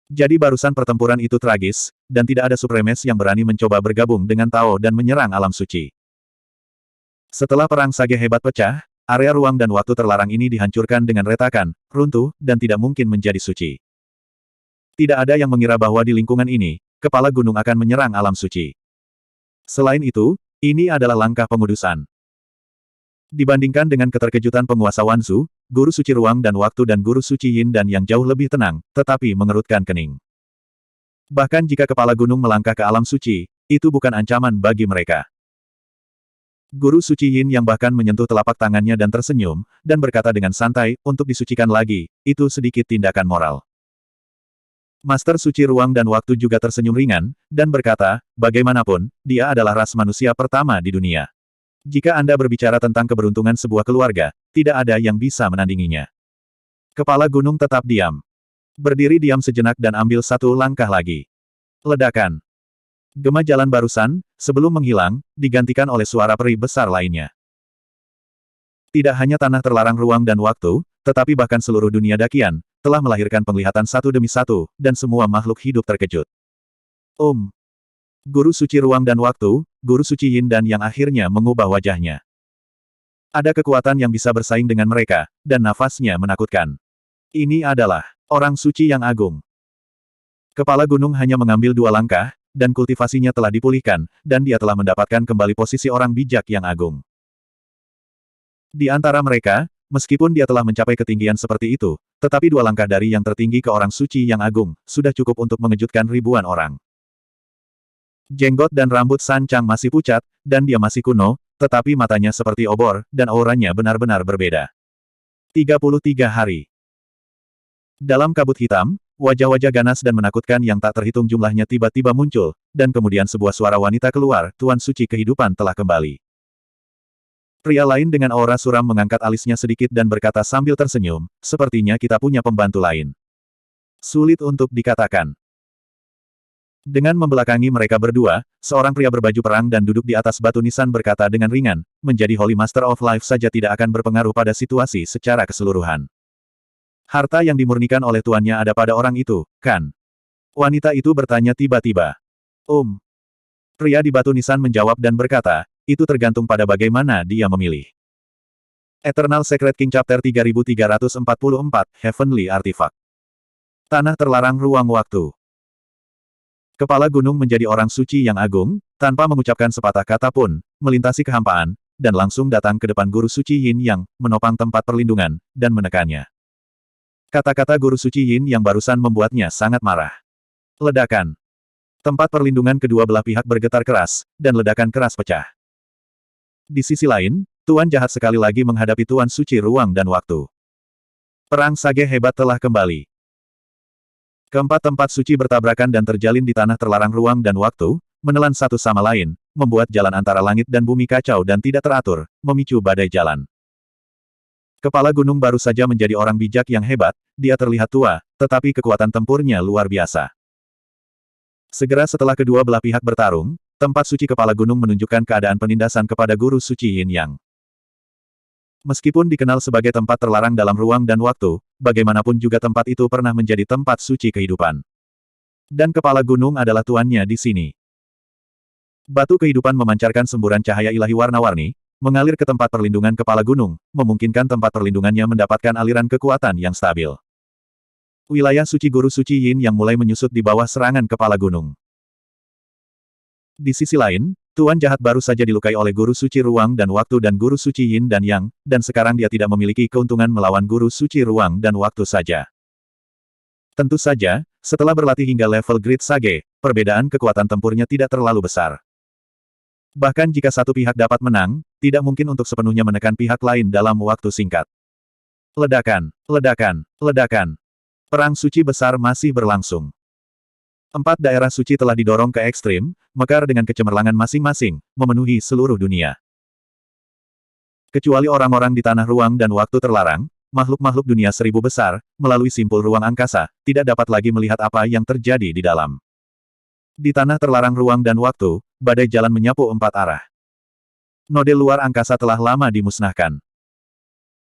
Jadi barusan pertempuran itu tragis, dan tidak ada Supremes yang berani mencoba bergabung dengan Tao dan menyerang alam suci. Setelah perang sage hebat pecah, area ruang dan waktu terlarang ini dihancurkan dengan retakan, runtuh, dan tidak mungkin menjadi suci. Tidak ada yang mengira bahwa di lingkungan ini, kepala gunung akan menyerang alam suci. Selain itu, ini adalah langkah pengudusan. Dibandingkan dengan keterkejutan penguasa Wanzu, Guru Suci Ruang dan Waktu dan Guru Suci Yin dan yang jauh lebih tenang, tetapi mengerutkan kening. Bahkan jika kepala gunung melangkah ke alam suci, itu bukan ancaman bagi mereka. Guru Suci Yin yang bahkan menyentuh telapak tangannya dan tersenyum, dan berkata dengan santai, untuk disucikan lagi, itu sedikit tindakan moral. Master Suci Ruang dan Waktu juga tersenyum ringan, dan berkata, bagaimanapun, dia adalah ras manusia pertama di dunia. Jika Anda berbicara tentang keberuntungan sebuah keluarga, tidak ada yang bisa menandinginya. Kepala gunung tetap diam. Berdiri diam sejenak dan ambil satu langkah lagi. Ledakan. Gema jalan barusan, sebelum menghilang, digantikan oleh suara peri besar lainnya. Tidak hanya tanah terlarang ruang dan waktu, tetapi bahkan seluruh dunia dakian, telah melahirkan penglihatan satu demi satu, dan semua makhluk hidup terkejut. Guru Suci Ruang dan Waktu, Guru Suci Yin dan yang akhirnya mengubah wajahnya. Ada kekuatan yang bisa bersaing dengan mereka, dan nafasnya menakutkan. Ini adalah orang suci yang agung. Kepala gunung hanya mengambil 2 langkah, dan kultivasinya telah dipulihkan, dan dia telah mendapatkan kembali posisi orang bijak yang agung. Di antara mereka, meskipun dia telah mencapai ketinggian seperti itu, tetapi 2 langkah dari yang tertinggi ke orang suci yang agung, sudah cukup untuk mengejutkan ribuan orang. Jenggot dan rambut San Chang masih pucat, dan dia masih kuno, tetapi matanya seperti obor, dan auranya benar-benar berbeda. 33 hari. Dalam kabut hitam, wajah-wajah ganas dan menakutkan yang tak terhitung jumlahnya tiba-tiba muncul, dan kemudian sebuah suara wanita keluar, Tuan Suci Kehidupan telah kembali. Pria lain dengan aura suram mengangkat alisnya sedikit dan berkata sambil tersenyum, sepertinya kita punya pembantu lain. Sulit untuk dikatakan. Dengan membelakangi mereka berdua, seorang pria berbaju perang dan duduk di atas batu nisan berkata dengan ringan, menjadi Holy Master of Life saja tidak akan berpengaruh pada situasi secara keseluruhan. Harta yang dimurnikan oleh tuannya ada pada orang itu, kan? Wanita itu bertanya tiba-tiba. Pria di batu nisan menjawab dan berkata, itu tergantung pada bagaimana dia memilih. Eternal Secret King Chapter 3344, Heavenly Artifact. Tanah terlarang ruang waktu. Kepala gunung menjadi orang suci yang agung, tanpa mengucapkan sepatah kata pun, melintasi kehampaan, dan langsung datang ke depan guru suci Yin yang menopang tempat perlindungan, dan menekannya. Kata-kata guru suci Yin yang barusan membuatnya sangat marah. Ledakan. Tempat perlindungan kedua belah pihak bergetar keras, dan ledakan keras pecah. Di sisi lain, Tuan jahat sekali lagi menghadapi Tuan suci ruang dan waktu. Perang sage hebat telah kembali. Keempat tempat suci bertabrakan dan terjalin di tanah terlarang ruang dan waktu, menelan satu sama lain, membuat jalan antara langit dan bumi kacau dan tidak teratur, memicu badai jalan. Kepala gunung baru saja menjadi orang bijak yang hebat, dia terlihat tua, tetapi kekuatan tempurnya luar biasa. Segera setelah kedua belah pihak bertarung, tempat suci kepala gunung menunjukkan keadaan penindasan kepada guru suci Yin Yang. Meskipun dikenal sebagai tempat terlarang dalam ruang dan waktu, bagaimanapun juga tempat itu pernah menjadi tempat suci kehidupan. Dan kepala gunung adalah tuannya di sini. Batu kehidupan memancarkan semburan cahaya ilahi warna-warni, mengalir ke tempat perlindungan kepala gunung, memungkinkan tempat perlindungannya mendapatkan aliran kekuatan yang stabil. Wilayah suci guru suci Yin yang mulai menyusut di bawah serangan kepala gunung. Di sisi lain, Tuan jahat baru saja dilukai oleh guru suci ruang dan waktu dan guru suci Yin dan Yang, dan sekarang dia tidak memiliki keuntungan melawan guru suci ruang dan waktu saja. Tentu saja, setelah berlatih hingga level Great Sage, perbedaan kekuatan tempurnya tidak terlalu besar. Bahkan jika satu pihak dapat menang, tidak mungkin untuk sepenuhnya menekan pihak lain dalam waktu singkat. Ledakan, ledakan, ledakan. Perang suci besar masih berlangsung. 4 daerah suci telah didorong ke ekstrim, mekar dengan kecemerlangan masing-masing, memenuhi seluruh dunia. Kecuali orang-orang di tanah ruang dan waktu terlarang, makhluk-makhluk dunia 1000 besar, melalui simpul ruang angkasa, tidak dapat lagi melihat apa yang terjadi di dalam. Di tanah terlarang ruang dan waktu, badai jalan menyapu 4 arah. Node luar angkasa telah lama dimusnahkan.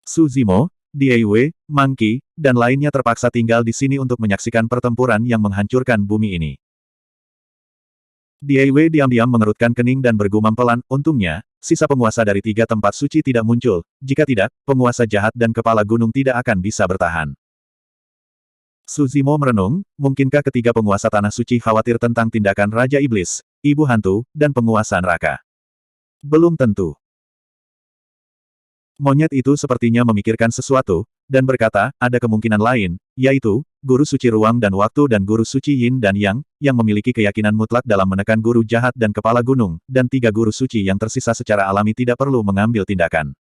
Su Zimo, Dieiwei, Monkey, dan lainnya terpaksa tinggal di sini untuk menyaksikan pertempuran yang menghancurkan bumi ini. Dieiwei diam-diam mengerutkan kening dan bergumam pelan, untungnya, sisa penguasa dari 3 tempat suci tidak muncul, jika tidak, penguasa jahat dan kepala gunung tidak akan bisa bertahan. Su Zimo merenung, mungkinkah ketiga penguasa tanah suci khawatir tentang tindakan Raja Iblis, Ibu Hantu, dan penguasa neraka? Belum tentu. Monyet itu sepertinya memikirkan sesuatu, dan berkata, ada kemungkinan lain, yaitu, guru suci ruang dan waktu dan guru suci Yin dan Yang, yang memiliki keyakinan mutlak dalam menekan guru jahat dan kepala gunung, dan 3 guru suci yang tersisa secara alami tidak perlu mengambil tindakan.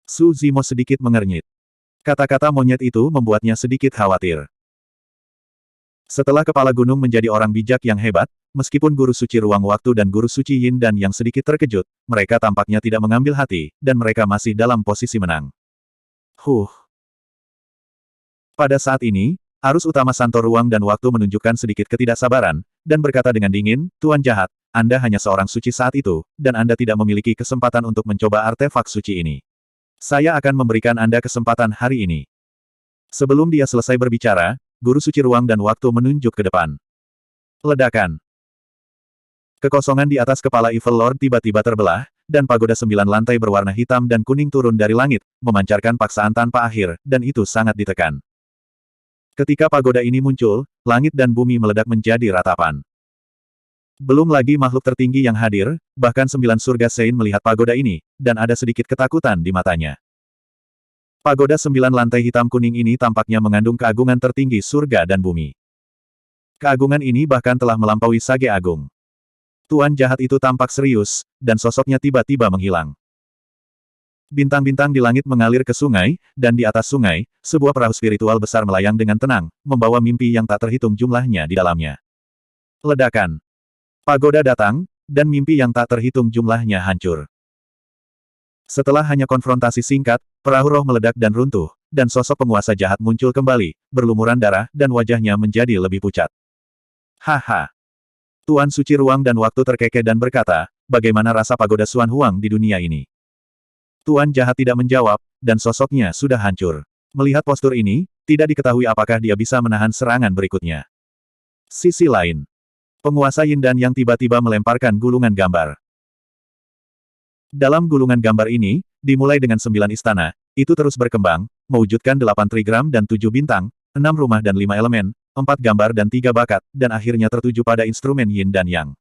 Su Zimo sedikit mengernyit. Kata-kata monyet itu membuatnya sedikit khawatir. Setelah kepala gunung menjadi orang bijak yang hebat, meskipun guru suci ruang waktu dan guru suci Yin dan Yang sedikit terkejut, mereka tampaknya tidak mengambil hati, dan mereka masih dalam posisi menang. Pada saat ini, arus utama Santo ruang dan waktu menunjukkan sedikit ketidaksabaran, dan berkata dengan dingin, Tuan jahat, Anda hanya seorang suci saat itu, dan Anda tidak memiliki kesempatan untuk mencoba artefak suci ini. Saya akan memberikan Anda kesempatan hari ini. Sebelum dia selesai berbicara, guru suci ruang dan waktu menunjuk ke depan. Ledakan. Kekosongan di atas kepala Evil Lord tiba-tiba terbelah, dan pagoda 9 lantai berwarna hitam dan kuning turun dari langit, memancarkan paksaan tanpa akhir, dan itu sangat ditekan. Ketika pagoda ini muncul, langit dan bumi meledak menjadi ratapan. Belum lagi makhluk tertinggi yang hadir, bahkan 9 surga Sein melihat pagoda ini, dan ada sedikit ketakutan di matanya. Pagoda 9 lantai hitam kuning ini tampaknya mengandung keagungan tertinggi surga dan bumi. Keagungan ini bahkan telah melampaui Sage Agung. Tuan jahat itu tampak serius, dan sosoknya tiba-tiba menghilang. Bintang-bintang di langit mengalir ke sungai, dan di atas sungai, sebuah perahu spiritual besar melayang dengan tenang, membawa mimpi yang tak terhitung jumlahnya di dalamnya. Ledakan. Pagoda datang, dan mimpi yang tak terhitung jumlahnya hancur. Setelah hanya konfrontasi singkat, perahu roh meledak dan runtuh, dan sosok penguasa jahat muncul kembali, berlumuran darah, dan wajahnya menjadi lebih pucat. Haha. Tuan Suci Ruang dan Waktu terkekeh dan berkata, bagaimana rasa pagoda Xuan Huang di dunia ini? Tuan jahat tidak menjawab, dan sosoknya sudah hancur. Melihat postur ini, tidak diketahui apakah dia bisa menahan serangan berikutnya. Sisi lain. Penguasa Yin dan Yang tiba-tiba melemparkan gulungan gambar. Dalam gulungan gambar ini, dimulai dengan 9 istana, itu terus berkembang, mewujudkan 8 trigram dan 7 bintang, 6 rumah dan 5 elemen, 4 gambar dan 3 bakat, dan akhirnya tertuju pada instrumen Yin dan Yang.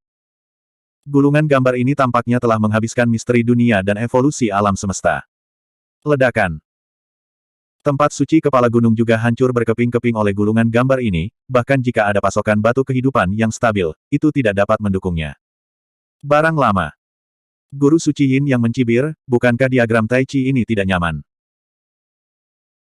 Gulungan gambar ini tampaknya telah menghabiskan misteri dunia dan evolusi alam semesta. Ledakan. Tempat suci kepala gunung juga hancur berkeping-keping oleh gulungan gambar ini, bahkan jika ada pasokan batu kehidupan yang stabil, itu tidak dapat mendukungnya. Barang lama. Guru suci Yin yang mencibir, bukankah diagram Tai Chi ini tidak nyaman?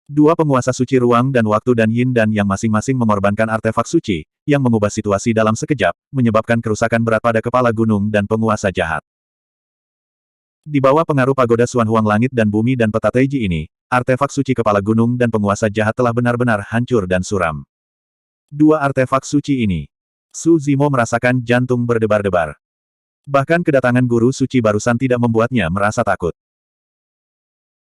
Dua penguasa suci ruang dan waktu dan Yin dan yang masing-masing mengorbankan artefak suci, yang mengubah situasi dalam sekejap, menyebabkan kerusakan berat pada kepala gunung dan penguasa jahat. Di bawah pengaruh pagoda Xuan Huang langit dan bumi dan peta Taiji ini, artefak suci kepala gunung dan penguasa jahat telah benar-benar hancur dan suram. Dua artefak suci ini. Su Zimo merasakan jantung berdebar-debar. Bahkan kedatangan guru suci barusan tidak membuatnya merasa takut.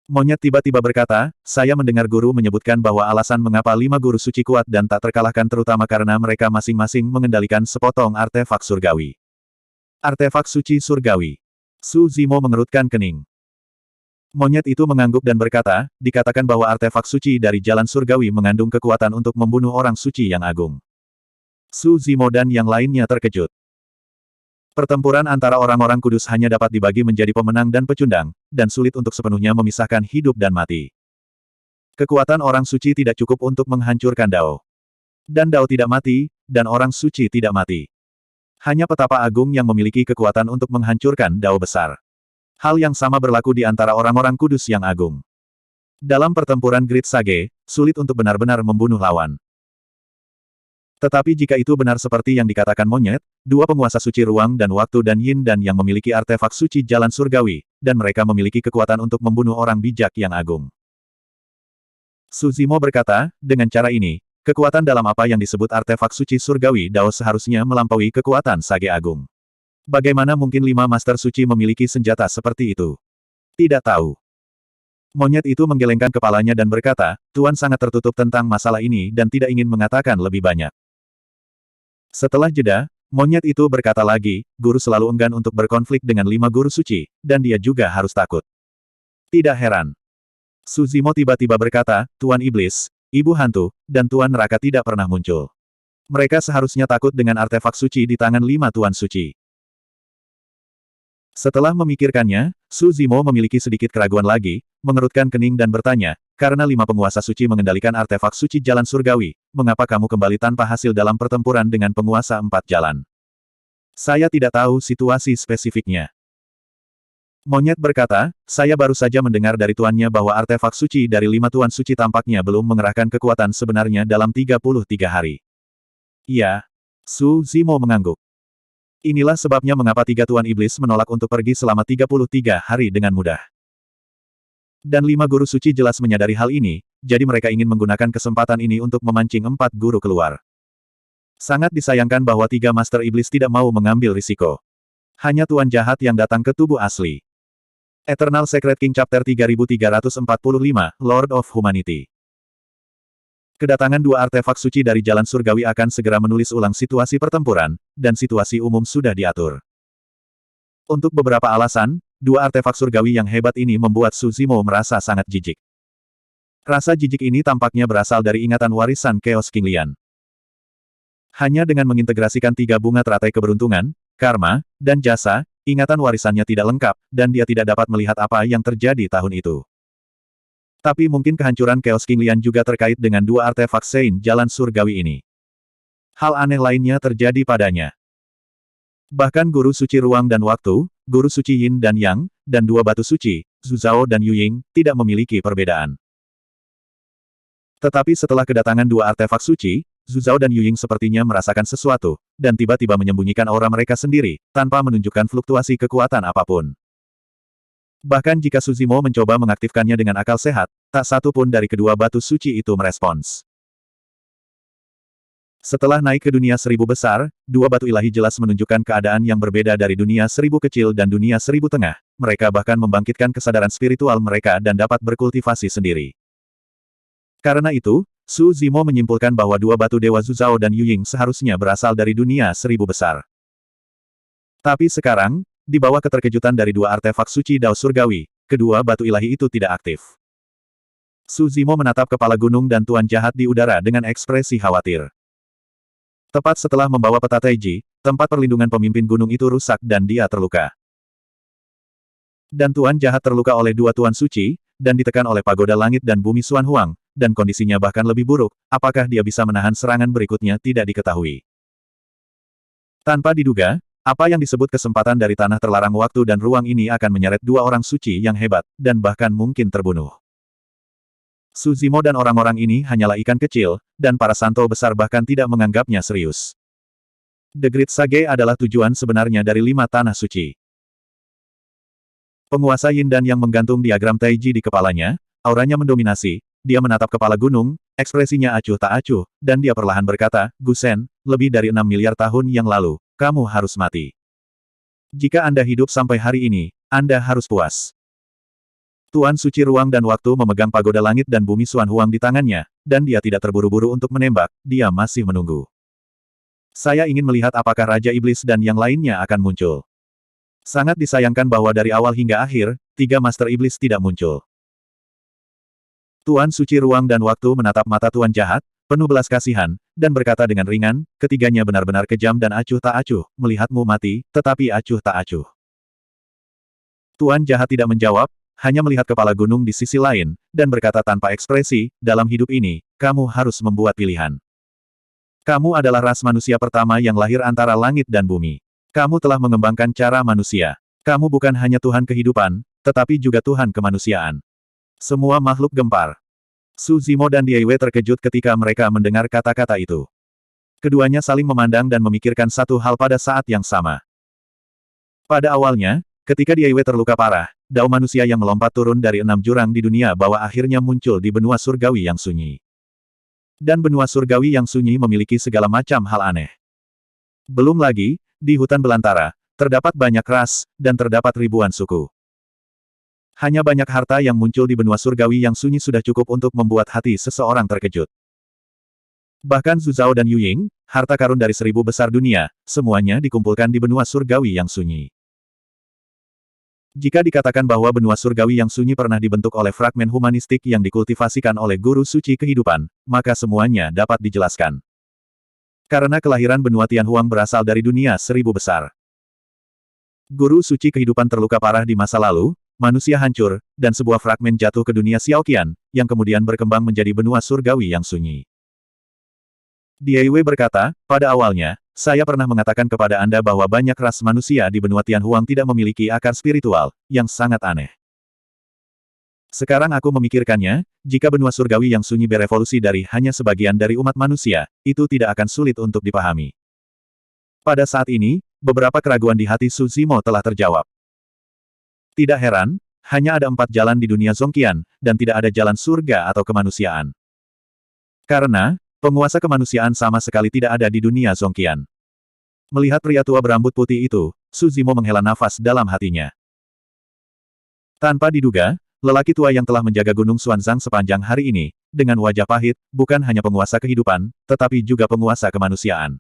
Monyet tiba-tiba berkata, saya mendengar guru menyebutkan bahwa alasan mengapa 5 guru suci kuat dan tak terkalahkan terutama karena mereka masing-masing mengendalikan sepotong artefak surgawi. Artefak suci surgawi. Su Zimo mengerutkan kening. Monyet itu mengangguk dan berkata, dikatakan bahwa artefak suci dari jalan surgawi mengandung kekuatan untuk membunuh orang suci yang agung. Su Zimo dan yang lainnya terkejut. Pertempuran antara orang-orang kudus hanya dapat dibagi menjadi pemenang dan pecundang, dan sulit untuk sepenuhnya memisahkan hidup dan mati. Kekuatan orang suci tidak cukup untuk menghancurkan Dao. Dan Dao tidak mati, dan orang suci tidak mati. Hanya petapa agung yang memiliki kekuatan untuk menghancurkan Dao besar. Hal yang sama berlaku di antara orang-orang kudus yang agung. Dalam pertempuran Great Sage, sulit untuk benar-benar membunuh lawan. Tetapi jika itu benar seperti yang dikatakan monyet, dua penguasa suci ruang dan waktu dan Yin dan yang memiliki artefak suci jalan surgawi, dan mereka memiliki kekuatan untuk membunuh orang bijak yang agung. Su Zimo berkata, dengan cara ini, kekuatan dalam apa yang disebut artefak suci surgawi Dao seharusnya melampaui kekuatan Sage Agung. Bagaimana mungkin 5 master suci memiliki senjata seperti itu? Tidak tahu. Monyet itu menggelengkan kepalanya dan berkata, Tuan sangat tertutup tentang masalah ini dan tidak ingin mengatakan lebih banyak. Setelah jeda, monyet itu berkata lagi, guru selalu enggan untuk berkonflik dengan 5 guru suci, dan dia juga harus takut. Tidak heran. Su Zimo tiba-tiba berkata, Tuan Iblis, Ibu Hantu, dan Tuan Neraka tidak pernah muncul. Mereka seharusnya takut dengan artefak suci di tangan 5 Tuan Suci. Setelah memikirkannya, Su Zimo memiliki sedikit keraguan lagi, mengerutkan kening dan bertanya, karena 5 penguasa suci mengendalikan artefak suci jalan surgawi, mengapa kamu kembali tanpa hasil dalam pertempuran dengan penguasa 4 jalan? Saya tidak tahu situasi spesifiknya. Monyet berkata, saya baru saja mendengar dari tuannya bahwa artefak suci dari 5 tuan suci tampaknya belum mengerahkan kekuatan sebenarnya dalam 33 hari. Iya. Su Zimo mengangguk. Inilah sebabnya mengapa 3 tuan iblis menolak untuk pergi selama 33 hari dengan mudah. Dan 5 guru suci jelas menyadari hal ini, jadi mereka ingin menggunakan kesempatan ini untuk memancing 4 guru keluar. Sangat disayangkan bahwa 3 master iblis tidak mau mengambil risiko. Hanya tuan jahat yang datang ke tubuh asli. Eternal Secret King Chapter 3345, Lord of Humanity. Kedatangan 2 artefak suci dari jalan surgawi akan segera menulis ulang situasi pertempuran, dan situasi umum sudah diatur. Untuk beberapa alasan, 2 artefak surgawi yang hebat ini membuat Su Zimo merasa sangat jijik. Rasa jijik ini tampaknya berasal dari ingatan warisan Chaos King Lian. Hanya dengan mengintegrasikan 3 bunga teratai keberuntungan, karma, dan jasa, ingatan warisannya tidak lengkap, dan dia tidak dapat melihat apa yang terjadi tahun itu. Tapi mungkin kehancuran Chaos King Lian juga terkait dengan 2 artefak Sein Jalan Surgawi ini. Hal aneh lainnya terjadi padanya. Bahkan Guru Suci Ruang dan Waktu, Guru Suci Yin dan Yang, dan 2 batu suci, Zhu Zhao dan Yu Ying, tidak memiliki perbedaan. Tetapi setelah kedatangan 2 artefak suci, Zhu Zhao dan Yu Ying sepertinya merasakan sesuatu, dan tiba-tiba menyembunyikan aura mereka sendiri, tanpa menunjukkan fluktuasi kekuatan apapun. Bahkan jika Su Zimo mencoba mengaktifkannya dengan akal sehat, tak satu pun dari kedua batu suci itu merespons. Setelah naik ke dunia 1000 besar, 2 batu ilahi jelas menunjukkan keadaan yang berbeda dari dunia 1000 kecil dan dunia 1000 tengah. Mereka bahkan membangkitkan kesadaran spiritual mereka dan dapat berkultivasi sendiri. Karena itu, Su Zimo menyimpulkan bahwa 2 batu dewa Zhu Zhao dan Yu Ying seharusnya berasal dari dunia 1000 besar. Tapi sekarang, di bawah keterkejutan dari 2 artefak suci Dao Surgawi, kedua batu ilahi itu tidak aktif. Su Zimo menatap kepala gunung dan tuan jahat di udara dengan ekspresi khawatir. Tepat setelah membawa peta Taiji, tempat perlindungan pemimpin gunung itu rusak dan dia terluka. Dan tuan jahat terluka oleh 2 tuan suci, dan ditekan oleh pagoda langit dan bumi Xuan Huang, dan kondisinya bahkan lebih buruk, apakah dia bisa menahan serangan berikutnya tidak diketahui. Tanpa diduga, apa yang disebut kesempatan dari tanah terlarang waktu dan ruang ini akan menyeret 2 orang suci yang hebat, dan bahkan mungkin terbunuh. Su Zimo dan orang-orang ini hanyalah ikan kecil, dan para santo besar bahkan tidak menganggapnya serius. The Great Sage adalah tujuan sebenarnya dari 5 tanah suci. Penguasa Yin dan yang menggantung diagram Taiji di kepalanya, auranya mendominasi, dia menatap kepala gunung, ekspresinya acuh tak acuh, dan dia perlahan berkata, Gusen, lebih dari 6 miliar tahun yang lalu, kamu harus mati. Jika Anda hidup sampai hari ini, Anda harus puas. Tuan Suci Ruang dan Waktu memegang pagoda langit dan bumi Xuan Huang di tangannya, dan dia tidak terburu-buru untuk menembak, dia masih menunggu. Saya ingin melihat apakah Raja Iblis dan yang lainnya akan muncul. Sangat disayangkan bahwa dari awal hingga akhir, 3 Master Iblis tidak muncul. Tuan Suci Ruang dan Waktu menatap mata Tuan Jahat, penuh belas kasihan, dan berkata dengan ringan, ketiganya benar-benar kejam dan acuh tak acuh, melihatmu mati, tetapi acuh tak acuh. Tuan Jahat tidak menjawab, hanya melihat kepala gunung di sisi lain, dan berkata tanpa ekspresi, dalam hidup ini, kamu harus membuat pilihan. Kamu adalah ras manusia pertama yang lahir antara langit dan bumi. Kamu telah mengembangkan cara manusia. Kamu bukan hanya Tuhan kehidupan, tetapi juga Tuhan kemanusiaan. Semua makhluk gempar. Su Zimo dan Diei Wei terkejut ketika mereka mendengar kata-kata itu. Keduanya saling memandang dan memikirkan satu hal pada saat yang sama. Pada awalnya, ketika Diei Wei terluka parah, dao manusia yang melompat turun dari 6 jurang di dunia bawah akhirnya muncul di benua surgawi yang sunyi. Dan benua surgawi yang sunyi memiliki segala macam hal aneh. Belum lagi, di hutan belantara, terdapat banyak ras, dan terdapat ribuan suku. Hanya banyak harta yang muncul di benua surgawi yang sunyi sudah cukup untuk membuat hati seseorang terkejut. Bahkan Zhu Zhao dan Yu Ying, harta karun dari 1000 besar dunia, semuanya dikumpulkan di benua surgawi yang sunyi. Jika dikatakan bahwa benua surgawi yang sunyi pernah dibentuk oleh fragmen humanistik yang dikultivasikan oleh guru suci kehidupan, maka semuanya dapat dijelaskan. Karena kelahiran benua Tianhuang berasal dari dunia 1000 besar. Guru suci kehidupan terluka parah di masa lalu, manusia hancur, dan sebuah fragmen jatuh ke dunia Xiaoqian, yang kemudian berkembang menjadi benua surgawi yang sunyi. Diei Wei berkata, pada awalnya, saya pernah mengatakan kepada Anda bahwa banyak ras manusia di benua Tianhuang tidak memiliki akar spiritual, yang sangat aneh. Sekarang aku memikirkannya, jika benua surgawi yang sunyi berevolusi dari hanya sebagian dari umat manusia, itu tidak akan sulit untuk dipahami. Pada saat ini, beberapa keraguan di hati Su Zimo telah terjawab. Tidak heran, hanya ada 4 jalan di dunia Zongqian, dan tidak ada jalan surga atau kemanusiaan. Karena, penguasa kemanusiaan sama sekali tidak ada di dunia Zongqian. Melihat pria tua berambut putih itu, Su Zimo menghela nafas dalam hatinya. Tanpa diduga, lelaki tua yang telah menjaga Gunung Xuanzang sepanjang hari ini, dengan wajah pahit, bukan hanya penguasa kehidupan, tetapi juga penguasa kemanusiaan.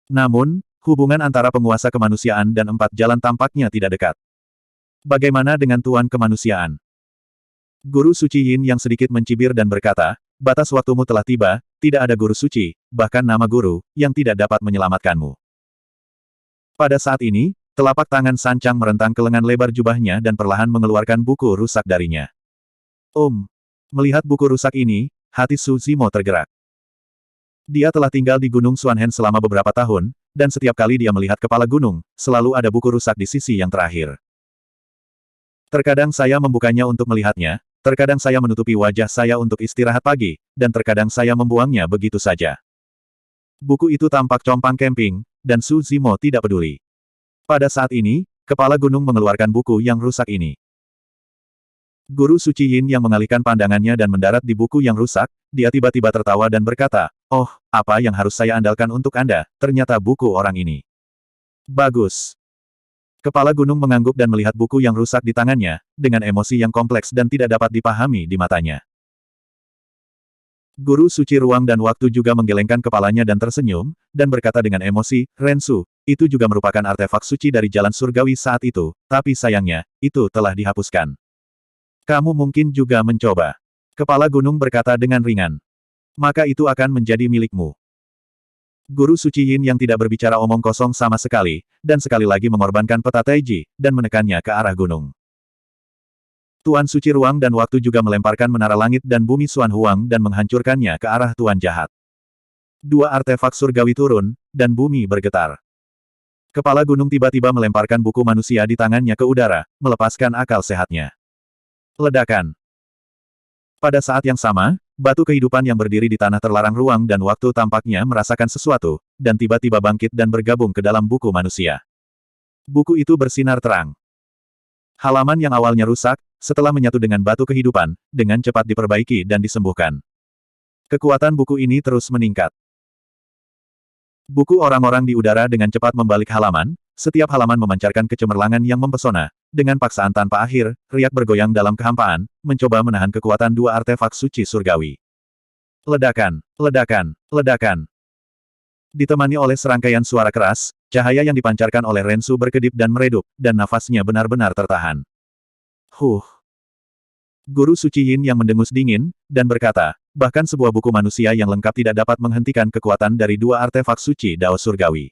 Namun, hubungan antara penguasa kemanusiaan dan 4 jalan tampaknya tidak dekat. Bagaimana dengan Tuan kemanusiaan? Guru Suci Yin yang sedikit mencibir dan berkata, batas waktumu telah tiba, tidak ada guru suci, bahkan nama guru, yang tidak dapat menyelamatkanmu. Pada saat ini, telapak tangan Sancang merentang ke lengan lebar jubahnya dan perlahan mengeluarkan buku rusak darinya. Melihat buku rusak ini, hati Su Zimo tergerak. Dia telah tinggal di Gunung Xuanhen selama beberapa tahun, dan setiap kali dia melihat kepala gunung, selalu ada buku rusak di sisi yang terakhir. Terkadang saya membukanya untuk melihatnya, terkadang saya menutupi wajah saya untuk istirahat pagi, dan terkadang saya membuangnya begitu saja. Buku itu tampak compang camping, dan Su Zimo tidak peduli. Pada saat ini, kepala gunung mengeluarkan buku yang rusak ini. Guru Suci Yin yang mengalihkan pandangannya dan mendarat di buku yang rusak, dia tiba-tiba tertawa dan berkata, "Oh, apa yang harus saya andalkan untuk Anda, ternyata buku orang ini. Bagus." Kepala gunung mengangguk dan melihat buku yang rusak di tangannya, dengan emosi yang kompleks dan tidak dapat dipahami di matanya. Guru Suci Ruang dan Waktu juga menggelengkan kepalanya dan tersenyum, dan berkata dengan emosi, "Rensu, itu juga merupakan artefak suci dari jalan surgawi saat itu, tapi sayangnya, itu telah dihapuskan. Kamu mungkin juga mencoba." Kepala gunung berkata dengan ringan. "Maka itu akan menjadi milikmu." Guru Suci Yin yang tidak berbicara omong kosong sama sekali, dan sekali lagi mengorbankan peta Taiji, dan menekannya ke arah gunung. Tuan Suci Ruang dan Waktu juga melemparkan menara langit dan bumi Xuan Huang dan menghancurkannya ke arah Tuan Jahat. Dua artefak surgawi turun, dan bumi bergetar. Kepala gunung tiba-tiba melemparkan buku manusia di tangannya ke udara, melepaskan akal sehatnya. Ledakan. Pada saat yang sama, batu kehidupan yang berdiri di tanah terlarang ruang dan waktu tampaknya merasakan sesuatu, dan tiba-tiba bangkit dan bergabung ke dalam buku manusia. Buku itu bersinar terang. Halaman yang awalnya rusak, setelah menyatu dengan batu kehidupan, dengan cepat diperbaiki dan disembuhkan. Kekuatan buku ini terus meningkat. Buku orang-orang di udara dengan cepat membalik halaman, setiap halaman memancarkan kecemerlangan yang mempesona. Dengan paksaan tanpa akhir, riak bergoyang dalam kehampaan, mencoba menahan kekuatan dua artefak suci surgawi. Ledakan, ledakan, ledakan. Ditemani oleh serangkaian suara keras, cahaya yang dipancarkan oleh Rensu berkedip dan meredup, dan nafasnya benar-benar tertahan. Guru Suci Yin yang mendengus dingin, dan berkata, bahkan sebuah buku manusia yang lengkap tidak dapat menghentikan kekuatan dari dua artefak suci Dao Surgawi.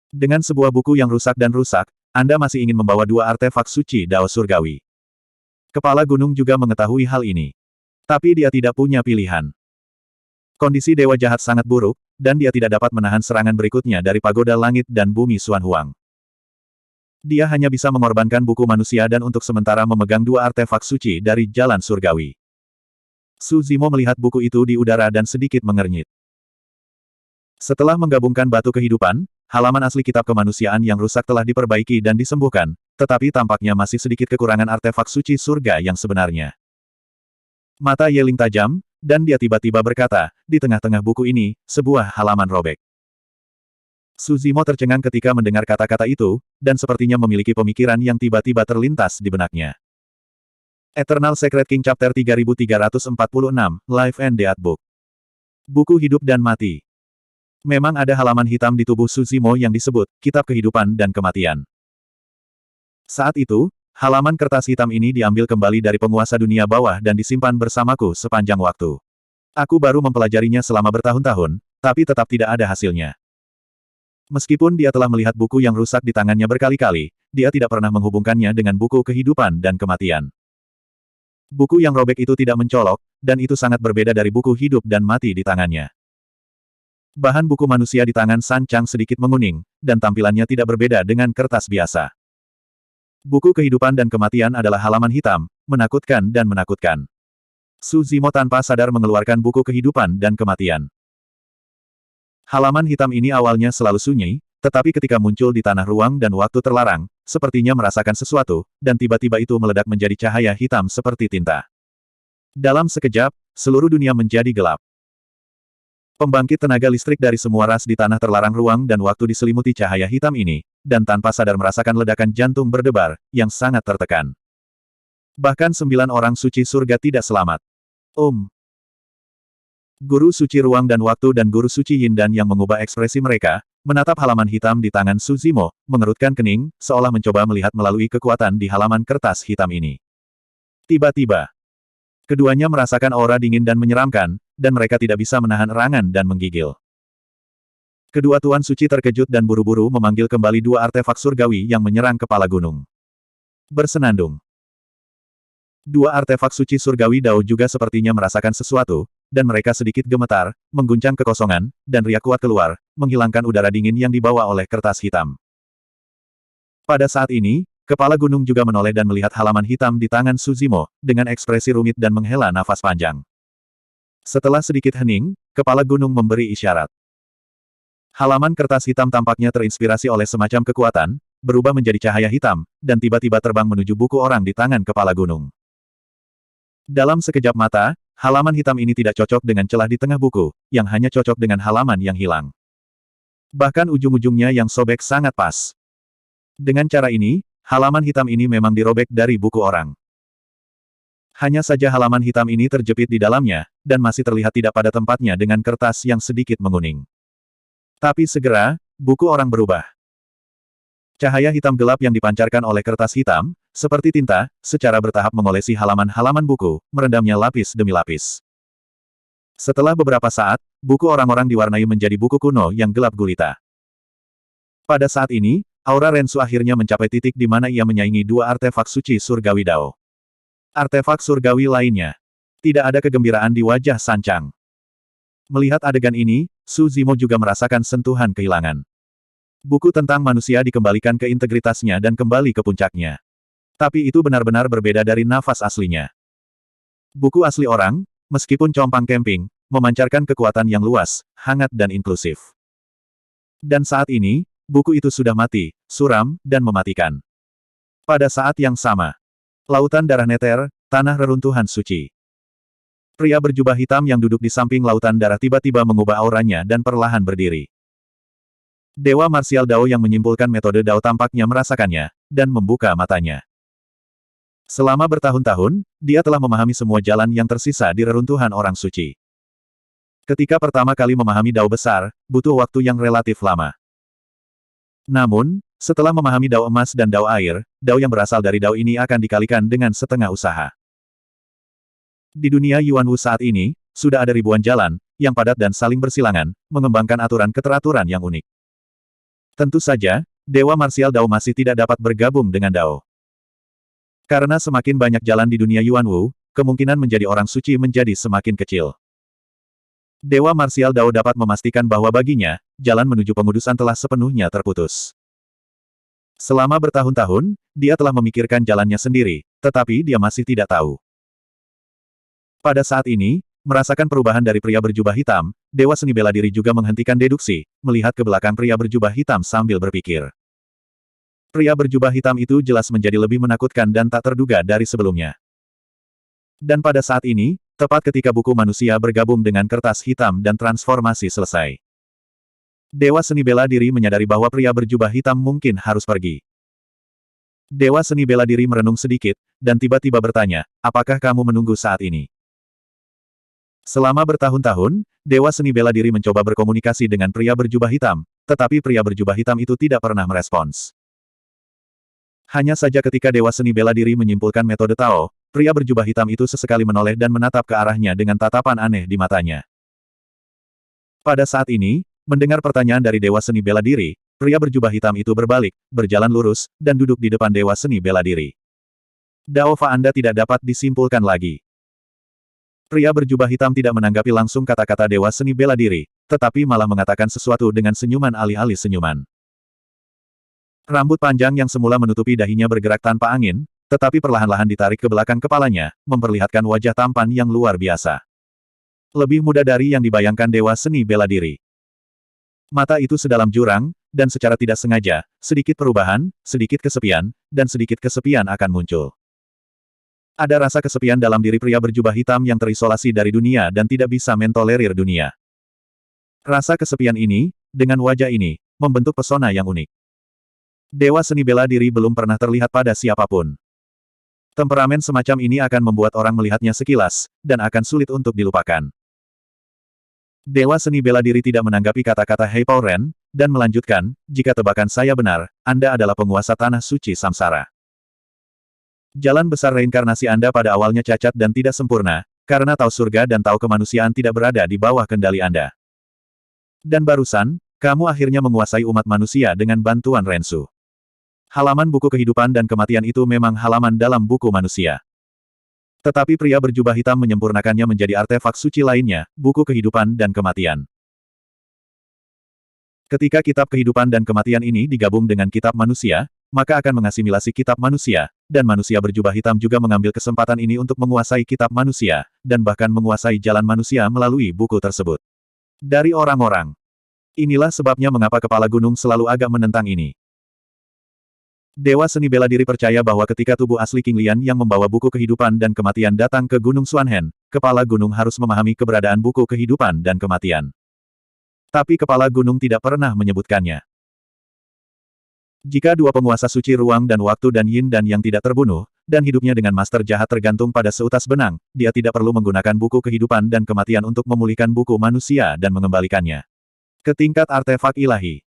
Dengan sebuah buku yang rusak dan rusak, Anda masih ingin membawa dua artefak suci Dao Surgawi. Kepala gunung juga mengetahui hal ini. Tapi dia tidak punya pilihan. Kondisi Dewa Jahat sangat buruk, dan dia tidak dapat menahan serangan berikutnya dari pagoda langit dan bumi Xuan Huang. Dia hanya bisa mengorbankan buku manusia dan untuk sementara memegang dua artefak suci dari jalan surgawi. Su Zimo melihat buku itu di udara dan sedikit mengernyit. Setelah menggabungkan batu kehidupan, halaman asli kitab kemanusiaan yang rusak telah diperbaiki dan disembuhkan, tetapi tampaknya masih sedikit kekurangan artefak suci surga yang sebenarnya. Mata Yeling tajam, dan dia tiba-tiba berkata, di tengah-tengah buku ini, sebuah halaman robek. Su Zimo tercengang ketika mendengar kata-kata itu, dan sepertinya memiliki pemikiran yang tiba-tiba terlintas di benaknya. Eternal Secret King Chapter 3346, Life and Death Book. Buku Hidup dan Mati. Memang ada halaman hitam di tubuh Su Zimo yang disebut, Kitab Kehidupan dan Kematian. Saat itu, halaman kertas hitam ini diambil kembali dari penguasa dunia bawah dan disimpan bersamaku sepanjang waktu. Aku baru mempelajarinya selama bertahun-tahun, tapi tetap tidak ada hasilnya. Meskipun dia telah melihat buku yang rusak di tangannya berkali-kali, dia tidak pernah menghubungkannya dengan buku kehidupan dan kematian. Buku yang robek itu tidak mencolok, dan itu sangat berbeda dari buku hidup dan mati di tangannya. Bahan buku manusia di tangan San Chang sedikit menguning, dan tampilannya tidak berbeda dengan kertas biasa. Buku kehidupan dan kematian adalah halaman hitam, menakutkan dan menakutkan. Su Zimo tanpa sadar mengeluarkan buku kehidupan dan kematian. Halaman hitam ini awalnya selalu sunyi, tetapi ketika muncul di tanah ruang dan waktu terlarang, sepertinya merasakan sesuatu, dan tiba-tiba itu meledak menjadi cahaya hitam seperti tinta. Dalam sekejap, seluruh dunia menjadi gelap. Pembangkit tenaga listrik dari semua ras di tanah terlarang ruang dan waktu diselimuti cahaya hitam ini, dan tanpa sadar merasakan ledakan jantung berdebar, yang sangat tertekan. Bahkan 9 orang suci surga tidak selamat. Guru Suci Ruang dan Waktu dan Guru Suci Yin Dan yang mengubah ekspresi mereka, menatap halaman hitam di tangan Su Zimo, mengerutkan kening, seolah mencoba melihat melalui kekuatan di halaman kertas hitam ini. Tiba-tiba, keduanya merasakan aura dingin dan menyeramkan, dan mereka tidak bisa menahan erangan dan menggigil. Kedua Tuan Suci terkejut dan buru-buru memanggil kembali dua artefak surgawi yang menyerang kepala gunung. Bersenandung. Dua artefak suci surgawi Dao juga sepertinya merasakan sesuatu, dan mereka sedikit gemetar, mengguncang kekosongan, dan riak kuat keluar, menghilangkan udara dingin yang dibawa oleh kertas hitam. Pada saat ini, kepala gunung juga menoleh dan melihat halaman hitam di tangan Suzimo, dengan ekspresi rumit dan menghela nafas panjang. Setelah sedikit hening, kepala gunung memberi isyarat. Halaman kertas hitam tampaknya terinspirasi oleh semacam kekuatan, berubah menjadi cahaya hitam, dan tiba-tiba terbang menuju buku orang di tangan kepala gunung. Dalam sekejap mata, halaman hitam ini tidak cocok dengan celah di tengah buku, yang hanya cocok dengan halaman yang hilang. Bahkan ujung-ujungnya yang sobek sangat pas. Dengan cara ini, halaman hitam ini memang dirobek dari buku orang. Hanya saja halaman hitam ini terjepit di dalamnya, dan masih terlihat tidak pada tempatnya dengan kertas yang sedikit menguning. Tapi segera, buku orang berubah. Cahaya hitam gelap yang dipancarkan oleh kertas hitam, seperti tinta, secara bertahap mengolesi halaman-halaman buku, merendamnya lapis demi lapis. Setelah beberapa saat, buku orang-orang diwarnai menjadi buku kuno yang gelap gulita. Pada saat ini, aura Rensu akhirnya mencapai titik di mana ia menyaingi dua artefak suci surgawi Dao. Artefak surgawi lainnya. Tidak ada kegembiraan di wajah Sancang. Melihat adegan ini, Su Zimo juga merasakan sentuhan kehilangan. Buku tentang manusia dikembalikan ke integritasnya dan kembali ke puncaknya. Tapi itu benar-benar berbeda dari nafas aslinya. Buku asli orang, meskipun compang camping, memancarkan kekuatan yang luas, hangat dan inklusif. Dan saat ini, buku itu sudah mati, suram, dan mematikan. Pada saat yang sama, lautan darah neter, tanah reruntuhan suci. Pria berjubah hitam yang duduk di samping lautan darah tiba-tiba mengubah auranya dan perlahan berdiri. Dewa Marsial Dao yang menyimpulkan metode Dao tampaknya merasakannya, dan membuka matanya. Selama bertahun-tahun, dia telah memahami semua jalan yang tersisa di reruntuhan orang suci. Ketika pertama kali memahami Dao besar, butuh waktu yang relatif lama. Namun, setelah memahami Dao emas dan Dao air, Dao yang berasal dari Dao ini akan dikalikan dengan setengah usaha. Di dunia Yuanwu saat ini, sudah ada ribuan jalan, yang padat dan saling bersilangan, mengembangkan aturan keteraturan yang unik. Tentu saja, Dewa Marsial Dao masih tidak dapat bergabung dengan Dao. Karena semakin banyak jalan di dunia Yuanwu, kemungkinan menjadi orang suci menjadi semakin kecil. Dewa Marsial Dao dapat memastikan bahwa baginya, jalan menuju pengudusan telah sepenuhnya terputus. Selama bertahun-tahun, dia telah memikirkan jalannya sendiri, tetapi dia masih tidak tahu. Pada saat ini, merasakan perubahan dari pria berjubah hitam, Dewa Seni Bela Diri juga menghentikan deduksi, melihat ke belakang pria berjubah hitam sambil berpikir. Pria berjubah hitam itu jelas menjadi lebih menakutkan dan tak terduga dari sebelumnya. Dan pada saat ini, tepat ketika buku manusia bergabung dengan kertas hitam dan transformasi selesai. Dewa Seni Bela Diri menyadari bahwa pria berjubah hitam mungkin harus pergi. Dewa Seni Bela Diri merenung sedikit, dan tiba-tiba bertanya, apakah kamu menunggu saat ini? Selama bertahun-tahun, Dewa Seni Bela Diri mencoba berkomunikasi dengan pria berjubah hitam, tetapi pria berjubah hitam itu tidak pernah merespons. Hanya saja ketika Dewa Seni Bela Diri menyimpulkan metode Tao, pria berjubah hitam itu sesekali menoleh dan menatap ke arahnya dengan tatapan aneh di matanya. Pada saat ini, mendengar pertanyaan dari Dewa Seni Bela Diri, pria berjubah hitam itu berbalik, berjalan lurus, dan duduk di depan Dewa Seni Bela Diri. Dao Fa Anda tidak dapat disimpulkan lagi. Pria berjubah hitam tidak menanggapi langsung kata-kata Dewa Seni Bela Diri, tetapi malah mengatakan sesuatu dengan senyuman alih-alih senyuman. Rambut panjang yang semula menutupi dahinya bergerak tanpa angin, tetapi perlahan-lahan ditarik ke belakang kepalanya, memperlihatkan wajah tampan yang luar biasa. Lebih muda dari yang dibayangkan Dewa Seni Bela Diri. Mata itu sedalam jurang, dan secara tidak sengaja, sedikit perubahan, sedikit kesepian, dan sedikit kesepian akan muncul. Ada rasa kesepian dalam diri pria berjubah hitam yang terisolasi dari dunia dan tidak bisa mentolerir dunia. Rasa kesepian ini, dengan wajah ini, membentuk pesona yang unik. Dewa Seni Bela Diri belum pernah terlihat pada siapapun. Temperamen semacam ini akan membuat orang melihatnya sekilas, dan akan sulit untuk dilupakan. Dewa Seni Bela Diri tidak menanggapi kata-kata Hei Paul Ren, dan melanjutkan, jika tebakan saya benar, Anda adalah penguasa tanah suci samsara. Jalan besar reinkarnasi Anda pada awalnya cacat dan tidak sempurna, karena Tao Surga dan Tao Kemanusiaan tidak berada di bawah kendali Anda. Dan barusan, kamu akhirnya menguasai umat manusia dengan bantuan Rensu. Halaman buku kehidupan dan kematian itu memang halaman dalam buku manusia. Tetapi pria berjubah hitam menyempurnakannya menjadi artefak suci lainnya, buku kehidupan dan kematian. Ketika kitab kehidupan dan kematian ini digabung dengan kitab manusia, maka akan mengasimilasi kitab manusia, dan manusia berjubah hitam juga mengambil kesempatan ini untuk menguasai kitab manusia, dan bahkan menguasai jalan manusia melalui buku tersebut. Dari orang-orang. Inilah sebabnya mengapa kepala gunung selalu agak menentang ini. Dewa seni bela diri percaya bahwa ketika tubuh asli King Lian yang membawa buku kehidupan dan kematian datang ke Gunung Xuanhen, kepala gunung harus memahami keberadaan buku kehidupan dan kematian. Tapi kepala gunung tidak pernah menyebutkannya. Jika dua penguasa suci ruang dan waktu dan yin dan yang tidak terbunuh, dan hidupnya dengan master jahat tergantung pada seutas benang, dia tidak perlu menggunakan buku kehidupan dan kematian untuk memulihkan buku manusia dan mengembalikannya ke tingkat artefak ilahi.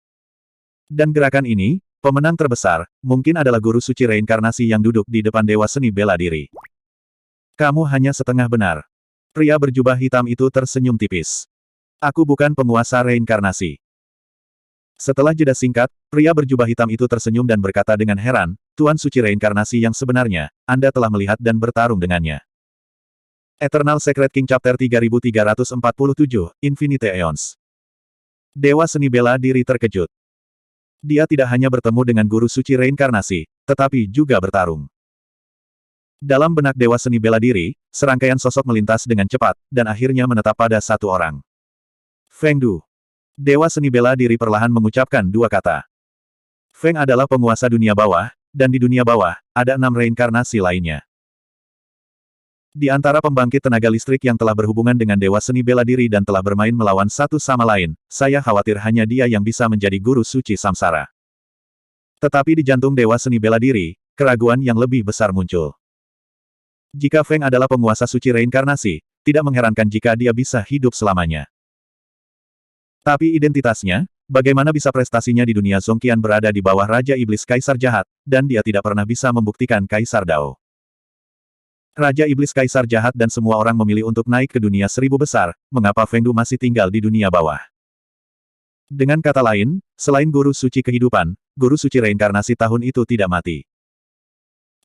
Dan gerakan ini, pemenang terbesar, mungkin adalah guru suci reinkarnasi yang duduk di depan dewa seni bela diri. Kamu hanya setengah benar. Pria berjubah hitam itu tersenyum tipis. Aku bukan penguasa reinkarnasi. Setelah jeda singkat, pria berjubah hitam itu tersenyum dan berkata dengan heran, Tuan Suci Reinkarnasi yang sebenarnya, Anda telah melihat dan bertarung dengannya. Eternal Secret King Chapter 3347, Infinite Aeons. Dewa seni bela diri terkejut. Dia tidak hanya bertemu dengan guru suci reinkarnasi, tetapi juga bertarung. Dalam benak dewa seni bela diri, serangkaian sosok melintas dengan cepat, dan akhirnya menetap pada satu orang. Feng Du. Dewa seni bela diri perlahan mengucapkan dua kata. Feng adalah penguasa dunia bawah, dan di dunia bawah, ada 6 reinkarnasi lainnya. Di antara pembangkit tenaga listrik yang telah berhubungan dengan dewa seni bela diri dan telah bermain melawan satu sama lain, saya khawatir hanya dia yang bisa menjadi guru suci samsara. Tetapi di jantung dewa seni bela diri, keraguan yang lebih besar muncul. Jika Feng adalah penguasa suci reinkarnasi, tidak mengherankan jika dia bisa hidup selamanya. Tapi identitasnya, bagaimana bisa prestasinya di dunia Zongqian berada di bawah Raja Iblis Kaisar Jahat, dan dia tidak pernah bisa membuktikan Kaisar Dao. Raja Iblis Kaisar Jahat dan semua orang memilih untuk naik ke dunia 1000 besar, mengapa Feng Du masih tinggal di dunia bawah? Dengan kata lain, selain guru suci kehidupan, guru suci reinkarnasi tahun itu tidak mati.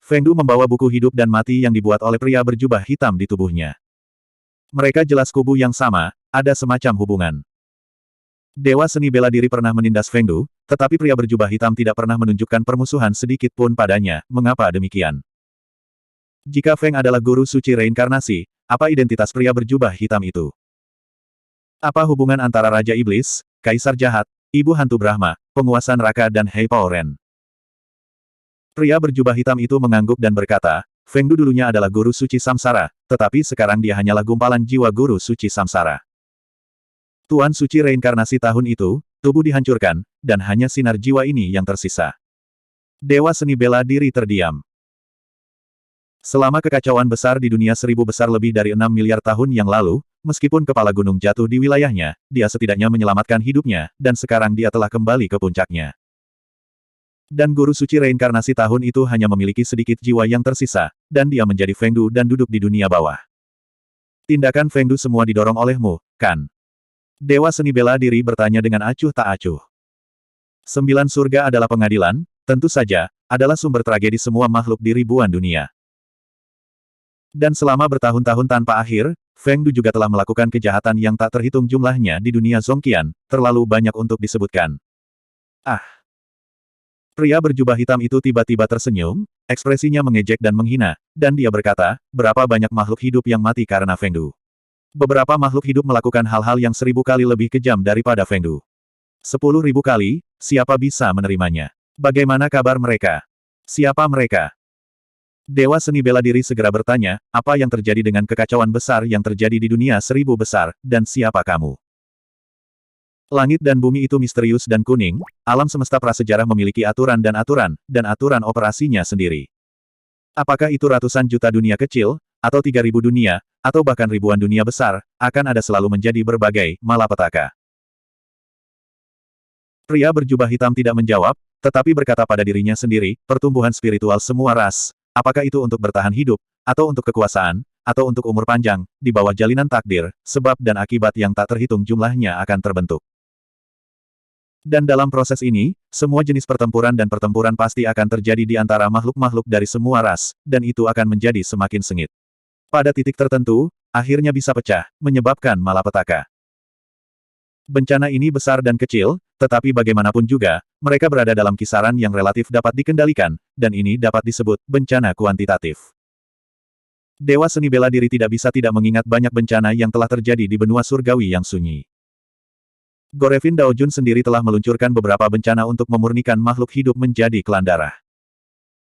Feng Du membawa buku hidup dan mati yang dibuat oleh pria berjubah hitam di tubuhnya. Mereka jelas kubu yang sama, ada semacam hubungan. Dewa seni bela diri pernah menindas Feng Du, tetapi pria berjubah hitam tidak pernah menunjukkan permusuhan sedikit pun padanya. Mengapa demikian? Jika Feng adalah guru suci reinkarnasi, apa identitas pria berjubah hitam itu? Apa hubungan antara Raja Iblis, Kaisar Jahat, Ibu Hantu Brahma, penguasa neraka dan Hei Pao Ren? Pria berjubah hitam itu mengangguk dan berkata, Feng Du dulunya adalah guru suci samsara, tetapi sekarang dia hanyalah gumpalan jiwa guru suci samsara. Tuan suci reinkarnasi tahun itu, tubuh dihancurkan, dan hanya sinar jiwa ini yang tersisa. Dewa seni bela diri terdiam. Selama kekacauan besar di dunia 1000 besar lebih dari 6 miliar tahun yang lalu, meskipun kepala gunung jatuh di wilayahnya, dia setidaknya menyelamatkan hidupnya, dan sekarang dia telah kembali ke puncaknya. Dan guru suci reinkarnasi tahun itu hanya memiliki sedikit jiwa yang tersisa, dan dia menjadi Feng Du dan duduk di dunia bawah. Tindakan Feng Du semua didorong olehmu, kan? Dewa seni bela diri bertanya dengan acuh tak acuh. 9 surga adalah pengadilan, tentu saja, adalah sumber tragedi semua makhluk di ribuan dunia. Dan selama bertahun-tahun tanpa akhir, Feng Du juga telah melakukan kejahatan yang tak terhitung jumlahnya di dunia Zongqian, terlalu banyak untuk disebutkan. Ah! Pria berjubah hitam itu tiba-tiba tersenyum, ekspresinya mengejek dan menghina, dan dia berkata, berapa banyak makhluk hidup yang mati karena Feng Du. Beberapa makhluk hidup melakukan hal-hal yang 1000 kali lebih kejam daripada Feng Du. 10.000 kali, siapa bisa menerimanya? Bagaimana kabar mereka? Siapa mereka? Dewa seni bela diri segera bertanya, apa yang terjadi dengan kekacauan besar yang terjadi di dunia 1000 besar, dan siapa kamu? Langit dan bumi itu misterius dan kuning, alam semesta prasejarah memiliki aturan dan aturan operasinya sendiri. Apakah itu ratusan juta dunia kecil, atau 3000 dunia, atau bahkan ribuan dunia besar, akan ada selalu menjadi berbagai malapetaka. Pria berjubah hitam tidak menjawab, tetapi berkata pada dirinya sendiri, pertumbuhan spiritual semua ras, apakah itu untuk bertahan hidup, atau untuk kekuasaan, atau untuk umur panjang, di bawah jalinan takdir, sebab dan akibat yang tak terhitung jumlahnya akan terbentuk. Dan dalam proses ini, semua jenis pertempuran dan pertempuran pasti akan terjadi di antara makhluk-makhluk dari semua ras, dan itu akan menjadi semakin sengit. Pada titik tertentu, akhirnya bisa pecah, menyebabkan malapetaka. Bencana ini besar dan kecil, tetapi bagaimanapun juga, mereka berada dalam kisaran yang relatif dapat dikendalikan, dan ini dapat disebut bencana kuantitatif. Dewa seni bela diri tidak bisa tidak mengingat banyak bencana yang telah terjadi di benua surgawi yang sunyi. Gorevin Daojun sendiri telah meluncurkan beberapa bencana untuk memurnikan makhluk hidup menjadi klan darah.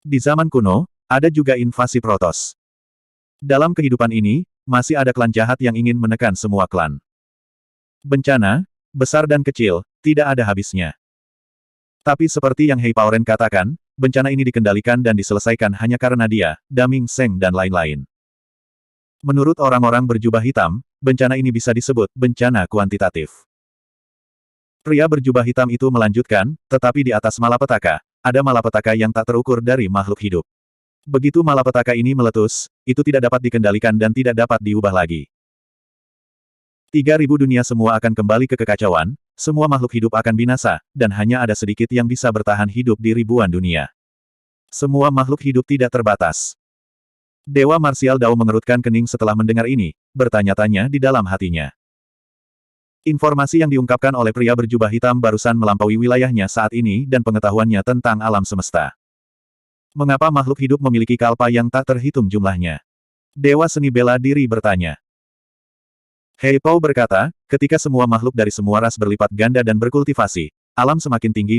Di zaman kuno, ada juga invasi Protoss. Dalam kehidupan ini, masih ada klan jahat yang ingin menekan semua klan. Bencana, besar dan kecil, tidak ada habisnya. Tapi seperti yang Hei Paoren katakan, bencana ini dikendalikan dan diselesaikan hanya karena dia, Daming Seng dan lain-lain. Menurut orang-orang berjubah hitam, bencana ini bisa disebut bencana kuantitatif. Pria berjubah hitam itu melanjutkan, tetapi di atas malapetaka, ada malapetaka yang tak terukur dari makhluk hidup. Begitu malapetaka ini meletus, itu tidak dapat dikendalikan dan tidak dapat diubah lagi. 3.000 dunia semua akan kembali ke kekacauan, semua makhluk hidup akan binasa, dan hanya ada sedikit yang bisa bertahan hidup di ribuan dunia. Semua makhluk hidup tidak terbatas. Dewa Marsial Dao mengerutkan kening setelah mendengar ini, bertanya-tanya di dalam hatinya. Informasi yang diungkapkan oleh pria berjubah hitam barusan melampaui wilayahnya saat ini dan pengetahuannya tentang alam semesta. Mengapa makhluk hidup memiliki kalpa yang tak terhitung jumlahnya? Dewa seni bela diri bertanya. Hei Pao berkata, ketika semua makhluk dari semua ras berlipat ganda dan berkultivasi, alam semakin tinggi,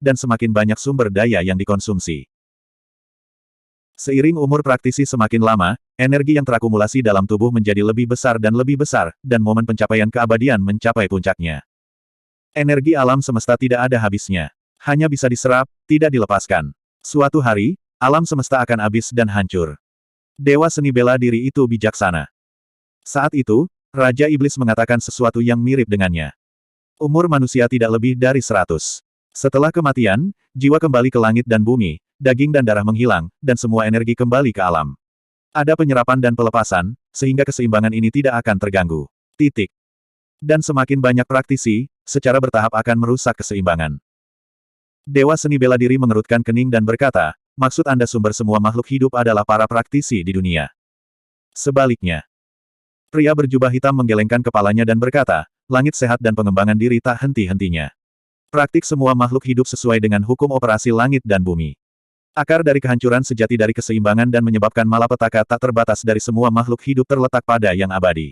dan semakin banyak sumber daya yang dikonsumsi. Seiring umur praktisi semakin lama, energi yang terakumulasi dalam tubuh menjadi lebih besar, dan momen pencapaian keabadian mencapai puncaknya. Energi alam semesta tidak ada habisnya. Hanya bisa diserap, tidak dilepaskan. Suatu hari, alam semesta akan habis dan hancur. Dewa seni bela diri itu bijaksana. Saat itu, Raja Iblis mengatakan sesuatu yang mirip dengannya. Umur manusia tidak lebih dari 100. Setelah kematian, jiwa kembali ke langit dan bumi, daging dan darah menghilang, dan semua energi kembali ke alam. Ada penyerapan dan pelepasan, sehingga keseimbangan ini tidak akan terganggu. Titik. Dan semakin banyak praktisi, secara bertahap akan merusak keseimbangan. Dewa seni bela diri mengerutkan kening dan berkata, maksud Anda sumber semua makhluk hidup adalah para praktisi di dunia. Sebaliknya. Pria berjubah hitam menggelengkan kepalanya dan berkata, langit sehat dan pengembangan diri tak henti-hentinya. Praktik semua makhluk hidup sesuai dengan hukum operasi langit dan bumi. Akar dari kehancuran sejati dari keseimbangan dan menyebabkan malapetaka tak terbatas dari semua makhluk hidup terletak pada yang abadi.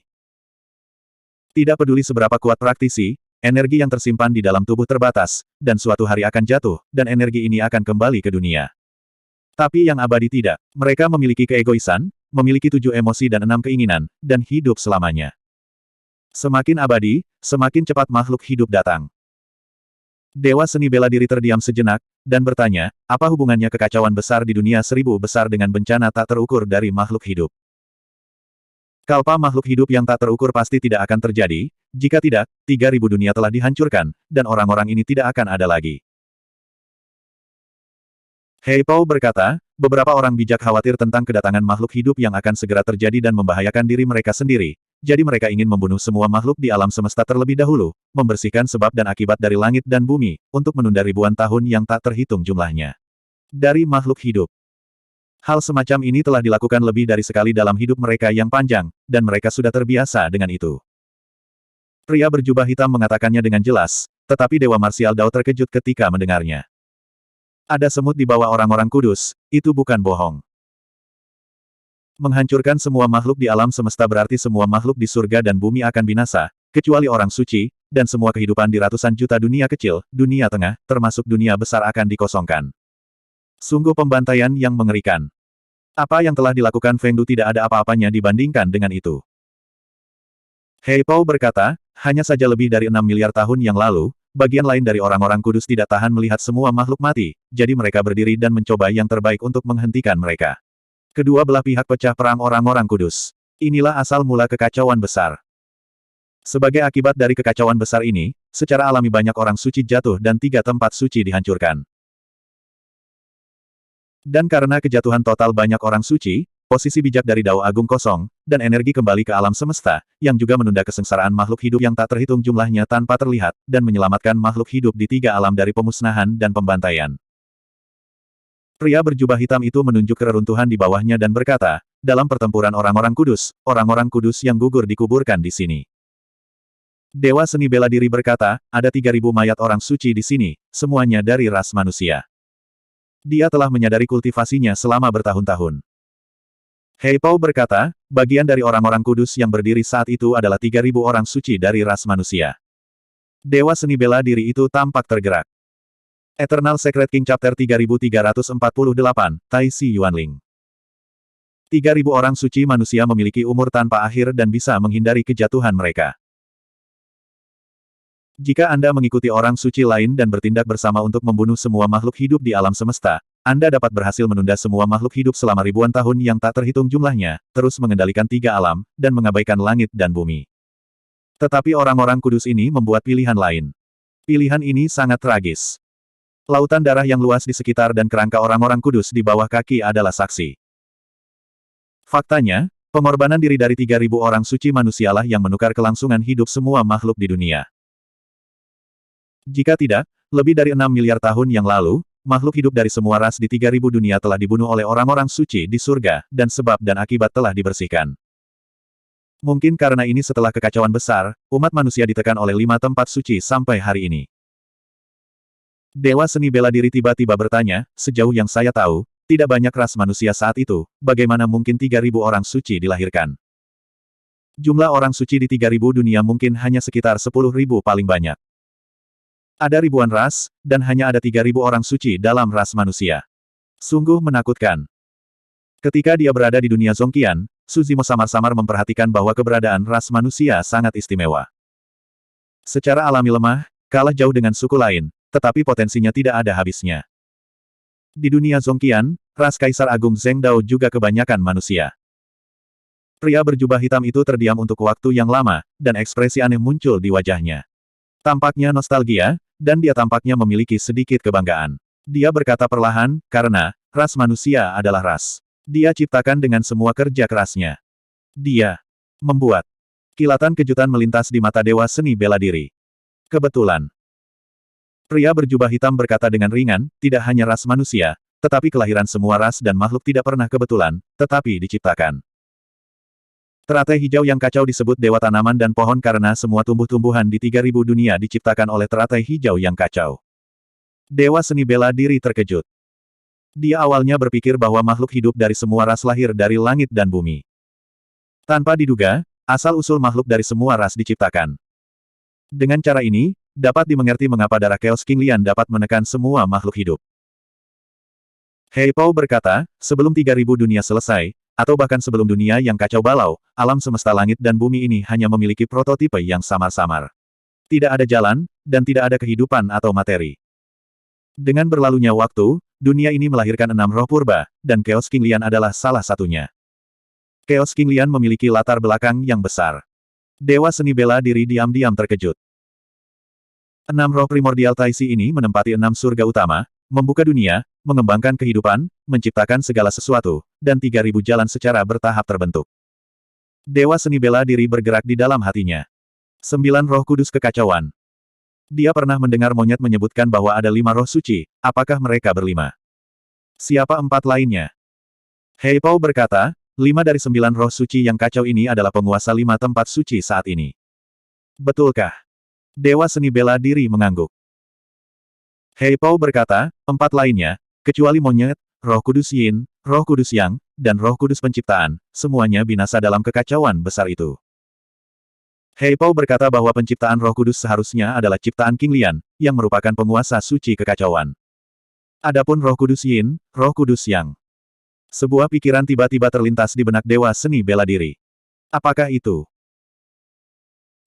Tidak peduli seberapa kuat praktisi, energi yang tersimpan di dalam tubuh terbatas, dan suatu hari akan jatuh, dan energi ini akan kembali ke dunia. Tapi yang abadi tidak. Mereka memiliki keegoisan, memiliki 7 emosi dan 6 keinginan, dan hidup selamanya. Semakin abadi, semakin cepat makhluk hidup datang. Dewa seni bela diri terdiam sejenak, dan bertanya, apa hubungannya kekacauan besar di dunia 1000 besar dengan bencana tak terukur dari makhluk hidup? Kalpa makhluk hidup yang tak terukur pasti tidak akan terjadi, jika tidak, 3.000 dunia telah dihancurkan, dan orang-orang ini tidak akan ada lagi. Hei Pao berkata, beberapa orang bijak khawatir tentang kedatangan makhluk hidup yang akan segera terjadi dan membahayakan diri mereka sendiri. Jadi mereka ingin membunuh semua makhluk di alam semesta terlebih dahulu, membersihkan sebab dan akibat dari langit dan bumi, untuk menunda ribuan tahun yang tak terhitung jumlahnya. Dari makhluk hidup. Hal semacam ini telah dilakukan lebih dari sekali dalam hidup mereka yang panjang, dan mereka sudah terbiasa dengan itu. Pria berjubah hitam mengatakannya dengan jelas, tetapi Dewa Marsial Dao terkejut ketika mendengarnya. Ada semut di bawah orang-orang kudus, itu bukan bohong. Menghancurkan semua makhluk di alam semesta berarti semua makhluk di surga dan bumi akan binasa, kecuali orang suci, dan semua kehidupan di ratusan juta dunia kecil, dunia tengah, termasuk dunia besar akan dikosongkan. Sungguh pembantaian yang mengerikan. Apa yang telah dilakukan Feng Du tidak ada apa-apanya dibandingkan dengan itu. Hei Pao berkata, hanya saja lebih dari 6 miliar tahun yang lalu, bagian lain dari orang-orang kudus tidak tahan melihat semua makhluk mati, jadi mereka berdiri dan mencoba yang terbaik untuk menghentikan mereka. Kedua belah pihak pecah perang orang-orang kudus. Inilah asal mula kekacauan besar. Sebagai akibat dari kekacauan besar ini, secara alami banyak orang suci jatuh dan 3 tempat suci dihancurkan. Dan karena kejatuhan total banyak orang suci, posisi bijak dari Dao Agung kosong, dan energi kembali ke alam semesta, yang juga menunda kesengsaraan makhluk hidup yang tak terhitung jumlahnya tanpa terlihat, dan menyelamatkan makhluk hidup di 3 alam dari pemusnahan dan pembantaian. Pria berjubah hitam itu menunjuk ke reruntuhan di bawahnya dan berkata, dalam pertempuran orang-orang kudus yang gugur dikuburkan di sini. Dewa seni bela diri berkata, ada 3.000 mayat orang suci di sini, semuanya dari ras manusia. Dia telah menyadari kultivasinya selama bertahun-tahun. Hei Pao berkata, bagian dari orang-orang kudus yang berdiri saat itu adalah 3.000 orang suci dari ras manusia. Dewa seni bela diri itu tampak tergerak. Eternal Secret King Chapter 3348, Tai Si Yuanling. 3.000 orang suci manusia memiliki umur tanpa akhir dan bisa menghindari kejatuhan mereka. Jika Anda mengikuti orang suci lain dan bertindak bersama untuk membunuh semua makhluk hidup di alam semesta, Anda dapat berhasil menunda semua makhluk hidup selama ribuan tahun yang tak terhitung jumlahnya, terus mengendalikan 3 alam, dan mengabaikan langit dan bumi. Tetapi orang-orang kudus ini membuat pilihan lain. Pilihan ini sangat tragis. Lautan darah yang luas di sekitar dan kerangka orang-orang kudus di bawah kaki adalah saksi. Faktanya, pengorbanan diri dari 3.000 orang suci manusialah yang menukar kelangsungan hidup semua makhluk di dunia. Jika tidak, lebih dari 6 miliar tahun yang lalu, makhluk hidup dari semua ras di 3.000 dunia telah dibunuh oleh orang-orang suci di surga, dan sebab dan akibat telah dibersihkan. Mungkin karena ini setelah kekacauan besar, umat manusia ditekan oleh 5 tempat suci sampai hari ini. Dewa seni bela diri tiba-tiba bertanya, sejauh yang saya tahu, tidak banyak ras manusia saat itu, bagaimana mungkin 3.000 orang suci dilahirkan? Jumlah orang suci di 3.000 dunia mungkin hanya sekitar 10.000 paling banyak. Ada ribuan ras, dan hanya ada 3.000 orang suci dalam ras manusia. Sungguh menakutkan. Ketika dia berada di dunia Zongqian, Suzimo samar-samar memperhatikan bahwa keberadaan ras manusia sangat istimewa. Secara alami lemah, kalah jauh dengan suku lain, tetapi potensinya tidak ada habisnya. Di dunia Zongqian, ras Kaisar Agung Zheng Dao juga kebanyakan manusia. Pria berjubah hitam itu terdiam untuk waktu yang lama, dan ekspresi aneh muncul di wajahnya. Tampaknya nostalgia, dan dia tampaknya memiliki sedikit kebanggaan. Dia berkata perlahan, karena, ras manusia adalah ras. Dia ciptakan dengan semua kerja kerasnya. Dia membuat. Kilatan kejutan melintas di mata dewa seni bela diri. Kebetulan. Pria berjubah hitam berkata dengan ringan, tidak hanya ras manusia, tetapi kelahiran semua ras dan makhluk tidak pernah kebetulan, tetapi diciptakan. Teratai hijau yang kacau disebut dewa tanaman dan pohon karena semua tumbuh-tumbuhan di 3.000 dunia diciptakan oleh teratai hijau yang kacau. Dewa seni bela diri terkejut. Dia awalnya berpikir bahwa makhluk hidup dari semua ras lahir dari langit dan bumi. Tanpa diduga, asal-usul makhluk dari semua ras diciptakan. Dengan cara ini, dapat dimengerti mengapa darah Chaos King Lian dapat menekan semua makhluk hidup. Hei Pao berkata, sebelum 3.000 dunia selesai, atau bahkan sebelum dunia yang kacau balau, alam semesta langit dan bumi ini hanya memiliki prototipe yang samar-samar. Tidak ada jalan, dan tidak ada kehidupan atau materi. Dengan berlalunya waktu, dunia ini melahirkan 6 roh purba, dan Chaos King Lian adalah salah satunya. Chaos King Lian memiliki latar belakang yang besar. Dewa seni bela diri diam-diam terkejut. 6 roh primordial Taisi ini menempati 6 surga utama, membuka dunia, mengembangkan kehidupan, menciptakan segala sesuatu, dan 3.000 jalan secara bertahap terbentuk. Dewa seni bela diri bergerak di dalam hatinya. 9 roh kudus kekacauan. Dia pernah mendengar monyet menyebutkan bahwa ada 5 roh suci, apakah mereka berlima? Siapa 4 lainnya? Hei Pao berkata, 5 dari 9 roh suci yang kacau ini adalah penguasa 5 tempat suci saat ini. Betulkah? Dewa seni bela diri mengangguk. Hei Pao berkata, 4 lainnya, kecuali monyet, roh kudus yin, roh kudus yang, dan roh kudus penciptaan, semuanya binasa dalam kekacauan besar itu. Hei Pao berkata bahwa penciptaan roh kudus seharusnya adalah ciptaan King Lian, yang merupakan penguasa suci kekacauan. Adapun roh kudus yin, roh kudus yang. Sebuah pikiran tiba-tiba terlintas di benak dewa seni bela diri. Apakah itu?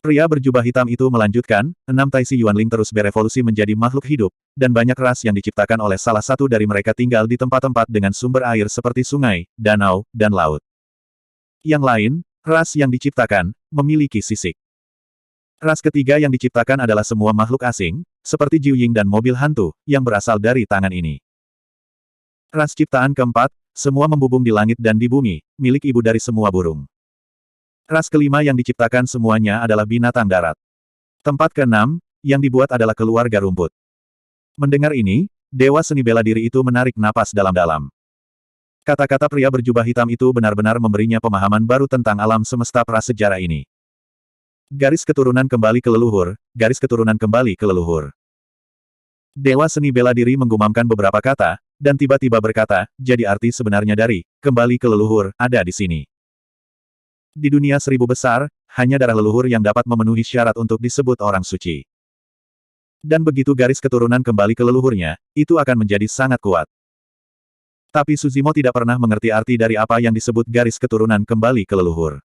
Pria berjubah hitam itu melanjutkan, 6 Taisi Yuanling terus berevolusi menjadi makhluk hidup, dan banyak ras yang diciptakan oleh salah satu dari mereka tinggal di tempat-tempat dengan sumber air seperti sungai, danau, dan laut. Yang lain, ras yang diciptakan, memiliki sisik. Ras ketiga yang diciptakan adalah semua makhluk asing, seperti Jiu Ying dan mobil hantu, yang berasal dari tangan ini. Ras ciptaan keempat, semua membubung di langit dan di bumi, milik ibu dari semua burung. Ras kelima yang diciptakan semuanya adalah binatang darat. Tempat keenam, yang dibuat adalah keluarga rumput. Mendengar ini, Dewa Seni Bela Diri itu menarik napas dalam-dalam. Kata-kata pria berjubah hitam itu benar-benar memberinya pemahaman baru tentang alam semesta prasejarah ini. Garis keturunan kembali ke leluhur, garis keturunan kembali ke leluhur. Dewa Seni Bela Diri menggumamkan beberapa kata, dan tiba-tiba berkata, jadi arti sebenarnya dari, kembali ke leluhur, ada di sini. Di dunia seribu besar, hanya darah leluhur yang dapat memenuhi syarat untuk disebut orang suci. Dan begitu garis keturunan kembali ke leluhurnya, itu akan menjadi sangat kuat. Tapi Suzimo tidak pernah mengerti arti dari apa yang disebut garis keturunan kembali ke leluhur.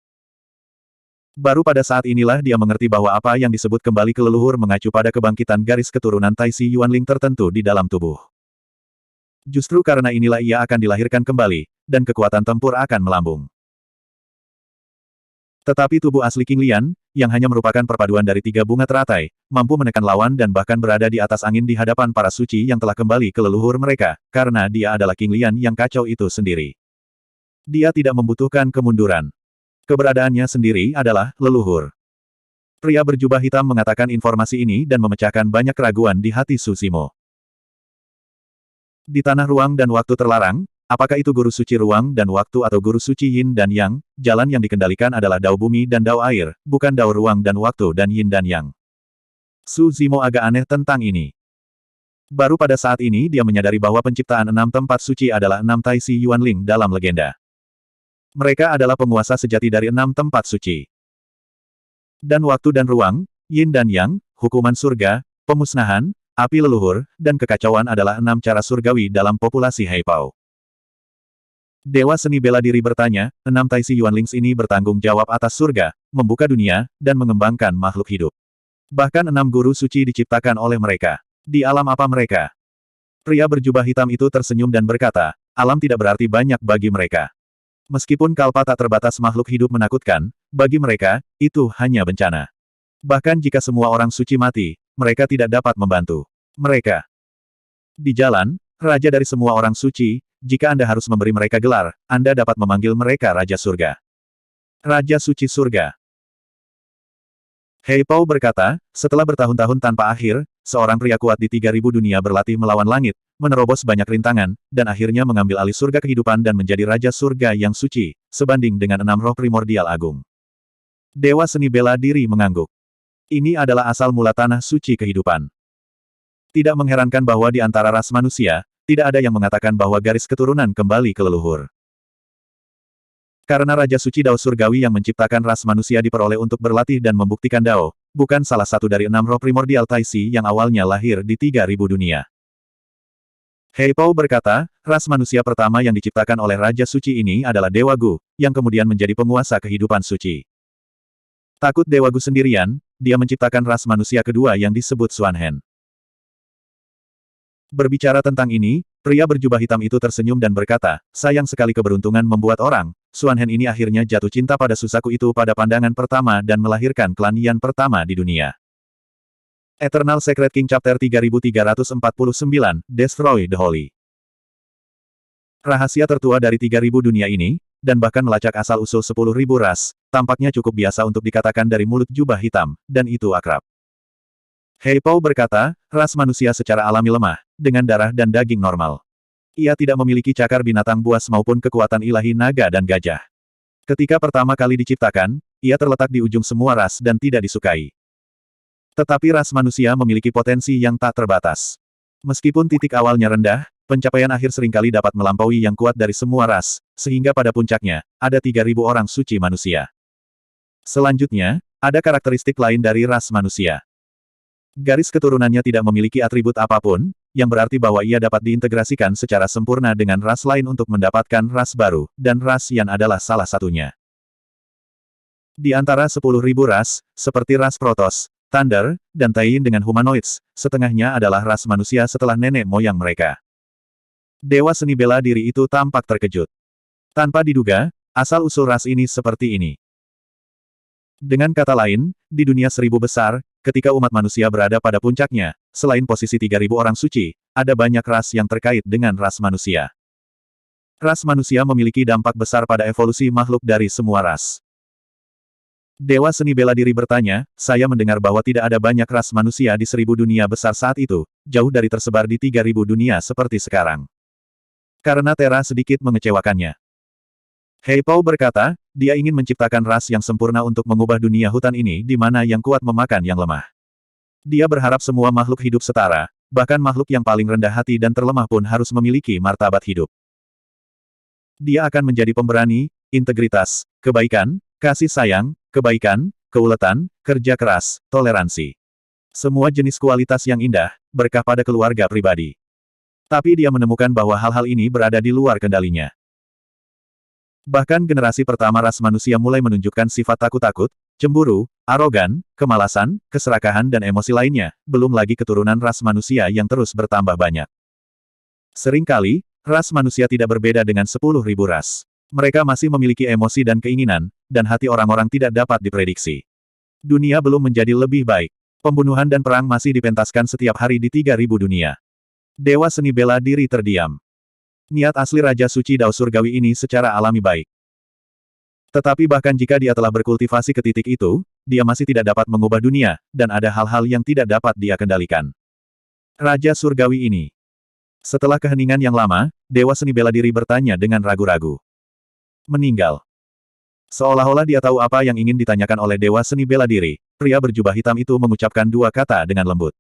Baru pada saat inilah dia mengerti bahwa apa yang disebut kembali ke leluhur mengacu pada kebangkitan garis keturunan Taisi Yuanling tertentu di dalam tubuh. Justru karena inilah ia akan dilahirkan kembali, dan kekuatan tempur akan melambung. Tetapi tubuh asli King Lian, yang hanya merupakan perpaduan dari 3 bunga teratai, mampu menekan lawan dan bahkan berada di atas angin di hadapan para suci yang telah kembali ke leluhur mereka, karena dia adalah King Lian yang kacau itu sendiri. Dia tidak membutuhkan kemunduran. Keberadaannya sendiri adalah leluhur. Pria berjubah hitam mengatakan informasi ini dan memecahkan banyak keraguan di hati Suzimo. Di tanah ruang dan waktu terlarang, apakah itu guru suci ruang dan waktu atau guru suci yin dan yang, jalan yang dikendalikan adalah dao bumi dan dao air, bukan dao ruang dan waktu dan yin dan yang. Suzimo agak aneh tentang ini. Baru pada saat ini dia menyadari bahwa penciptaan 6 tempat suci adalah 6 Taisi Yuanling dalam legenda. Mereka adalah penguasa sejati dari 6 tempat suci. Dan waktu dan ruang, yin dan yang, hukuman surga, pemusnahan, api leluhur, dan kekacauan adalah 6 cara surgawi dalam populasi Heipao. Dewa Seni Bela Diri bertanya, 6 Taisi Yuanlings ini bertanggung jawab atas surga, membuka dunia, dan mengembangkan makhluk hidup. Bahkan 6 guru suci diciptakan oleh mereka. Di alam apa mereka? Pria berjubah hitam itu tersenyum dan berkata, alam tidak berarti banyak bagi mereka. Meskipun kalpa tak terbatas makhluk hidup menakutkan, bagi mereka, itu hanya bencana. Bahkan jika semua orang suci mati, mereka tidak dapat membantu mereka. Di jalan, raja dari semua orang suci, jika Anda harus memberi mereka gelar, Anda dapat memanggil mereka Raja Surga. Raja Suci Surga. Heipao berkata, setelah bertahun-tahun tanpa akhir, seorang pria kuat di 3000 dunia berlatih melawan langit, menerobos banyak rintangan, dan akhirnya mengambil alih surga kehidupan dan menjadi Raja Surga yang suci, sebanding dengan 6 roh primordial agung. Dewa Seni Bela Diri mengangguk. Ini adalah asal mula tanah suci kehidupan. Tidak mengherankan bahwa di antara ras manusia, tidak ada yang mengatakan bahwa garis keturunan kembali ke leluhur. Karena Raja Suci Dao Surgawi yang menciptakan ras manusia diperoleh untuk berlatih dan membuktikan Dao, bukan salah satu dari 6 roh primordial Taisi yang awalnya lahir di 3000 dunia. Heipao berkata, ras manusia pertama yang diciptakan oleh Raja Suci ini adalah Dewa Gu, yang kemudian menjadi penguasa kehidupan suci. Takut Dewa Gu sendirian, dia menciptakan ras manusia kedua yang disebut Xuanhen. Berbicara tentang ini, pria berjubah hitam itu tersenyum dan berkata, sayang sekali keberuntungan membuat orang, Xuanhen ini akhirnya jatuh cinta pada Susaku itu pada pandangan pertama dan melahirkan klan Yan pertama di dunia. Eternal Secret King Chapter 3349, Destroy the Holy. Rahasia tertua dari 3000 dunia ini, dan bahkan melacak asal-usul 10.000 ras, tampaknya cukup biasa untuk dikatakan dari mulut jubah hitam, dan itu akrab. Heipao berkata, ras manusia secara alami lemah, dengan darah dan daging normal. Ia tidak memiliki cakar binatang buas maupun kekuatan ilahi naga dan gajah. Ketika pertama kali diciptakan, ia terletak di ujung semua ras dan tidak disukai. Tetapi ras manusia memiliki potensi yang tak terbatas. Meskipun titik awalnya rendah, pencapaian akhir seringkali dapat melampaui yang kuat dari semua ras, sehingga pada puncaknya, ada 3000 orang suci manusia. Selanjutnya, ada karakteristik lain dari ras manusia. Garis keturunannya tidak memiliki atribut apapun, yang berarti bahwa ia dapat diintegrasikan secara sempurna dengan ras lain untuk mendapatkan ras baru, dan ras Yan adalah salah satunya. Di antara 10.000 ras, seperti ras Protoss, Thunder, dan Taiyin dengan humanoids, setengahnya adalah ras manusia setelah nenek moyang mereka. Dewa Seni Bela Diri itu tampak terkejut. Tanpa diduga, asal-usul ras ini seperti ini. Dengan kata lain, di dunia 1000 besar, ketika umat manusia berada pada puncaknya, selain posisi 3000 orang suci, ada banyak ras yang terkait dengan ras manusia. Ras manusia memiliki dampak besar pada evolusi makhluk dari semua ras. Dewa seni bela diri bertanya, saya mendengar bahwa tidak ada banyak ras manusia di 1000 dunia besar saat itu, jauh dari tersebar di 3000 dunia seperti sekarang. Karena Terra sedikit mengecewakannya. Hei Pao berkata, dia ingin menciptakan ras yang sempurna untuk mengubah dunia hutan ini di mana yang kuat memakan yang lemah. Dia berharap semua makhluk hidup setara, bahkan makhluk yang paling rendah hati dan terlemah pun harus memiliki martabat hidup. Dia akan menjadi pemberani, integritas, kebaikan, kasih sayang, kebaikan, keuletan, kerja keras, toleransi. Semua jenis kualitas yang indah, berkah pada keluarga pribadi. Tapi dia menemukan bahwa hal-hal ini berada di luar kendalinya. Bahkan generasi pertama ras manusia mulai menunjukkan sifat takut-takut, cemburu, arogan, kemalasan, keserakahan dan emosi lainnya, belum lagi keturunan ras manusia yang terus bertambah banyak. Seringkali, ras manusia tidak berbeda dengan 10.000 ras. Mereka masih memiliki emosi dan keinginan, dan hati orang-orang tidak dapat diprediksi. Dunia belum menjadi lebih baik. Pembunuhan dan perang masih dipentaskan setiap hari di 3000 dunia. Dewa seni bela diri terdiam. Niat asli Raja Suci Dao Surgawi ini secara alami baik. Tetapi bahkan jika dia telah berkultivasi ke titik itu, dia masih tidak dapat mengubah dunia, dan ada hal-hal yang tidak dapat dia kendalikan. Raja Surgawi ini. Setelah keheningan yang lama, Dewa Seni Bela Diri bertanya dengan ragu-ragu. Meninggal. Seolah-olah dia tahu apa yang ingin ditanyakan oleh Dewa Seni Bela Diri, pria berjubah hitam itu mengucapkan dua kata dengan lembut.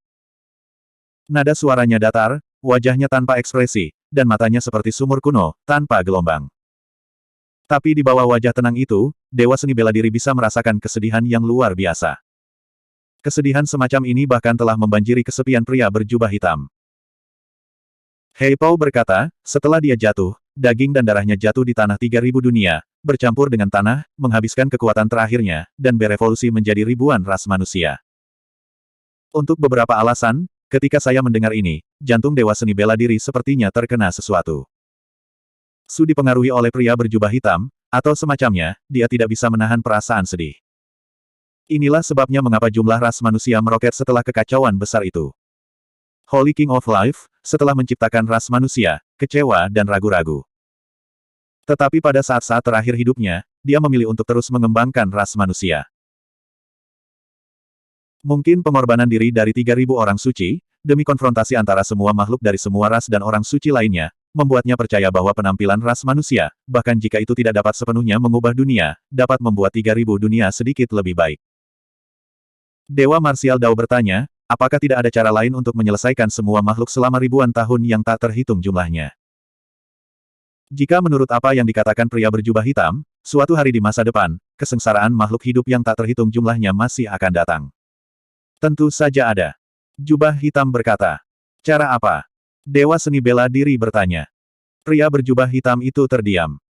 Nada suaranya datar, wajahnya tanpa ekspresi, dan matanya seperti sumur kuno, tanpa gelombang. Tapi di bawah wajah tenang itu, Dewa Seni Bela Diri bisa merasakan kesedihan yang luar biasa. Kesedihan semacam ini bahkan telah membanjiri kesepian pria berjubah hitam. Hei Pao berkata, setelah dia jatuh, daging dan darahnya jatuh di tanah 3000 dunia, bercampur dengan tanah, menghabiskan kekuatan terakhirnya, dan berevolusi menjadi ribuan ras manusia. Untuk beberapa alasan, ketika saya mendengar ini, jantung Dewa Seni Bela Diri sepertinya terkena sesuatu. Su dipengaruhi oleh pria berjubah hitam, atau semacamnya, dia tidak bisa menahan perasaan sedih. Inilah sebabnya mengapa jumlah ras manusia meroket setelah kekacauan besar itu. Holy King of Life, setelah menciptakan ras manusia, kecewa dan ragu-ragu. Tetapi pada saat-saat terakhir hidupnya, dia memilih untuk terus mengembangkan ras manusia. Mungkin pengorbanan diri dari 3000 orang suci, demi konfrontasi antara semua makhluk dari semua ras dan orang suci lainnya, membuatnya percaya bahwa penampilan ras manusia, bahkan jika itu tidak dapat sepenuhnya mengubah dunia, dapat membuat 3000 dunia sedikit lebih baik. Dewa Marsial Dao bertanya, apakah tidak ada cara lain untuk menyelesaikan semua makhluk selama ribuan tahun yang tak terhitung jumlahnya? Jika menurut apa yang dikatakan pria berjubah hitam, suatu hari di masa depan, kesengsaraan makhluk hidup yang tak terhitung jumlahnya masih akan datang. Tentu saja ada. Jubah hitam berkata. Cara apa? Dewa Seni Bela Diri bertanya. Pria berjubah hitam itu terdiam.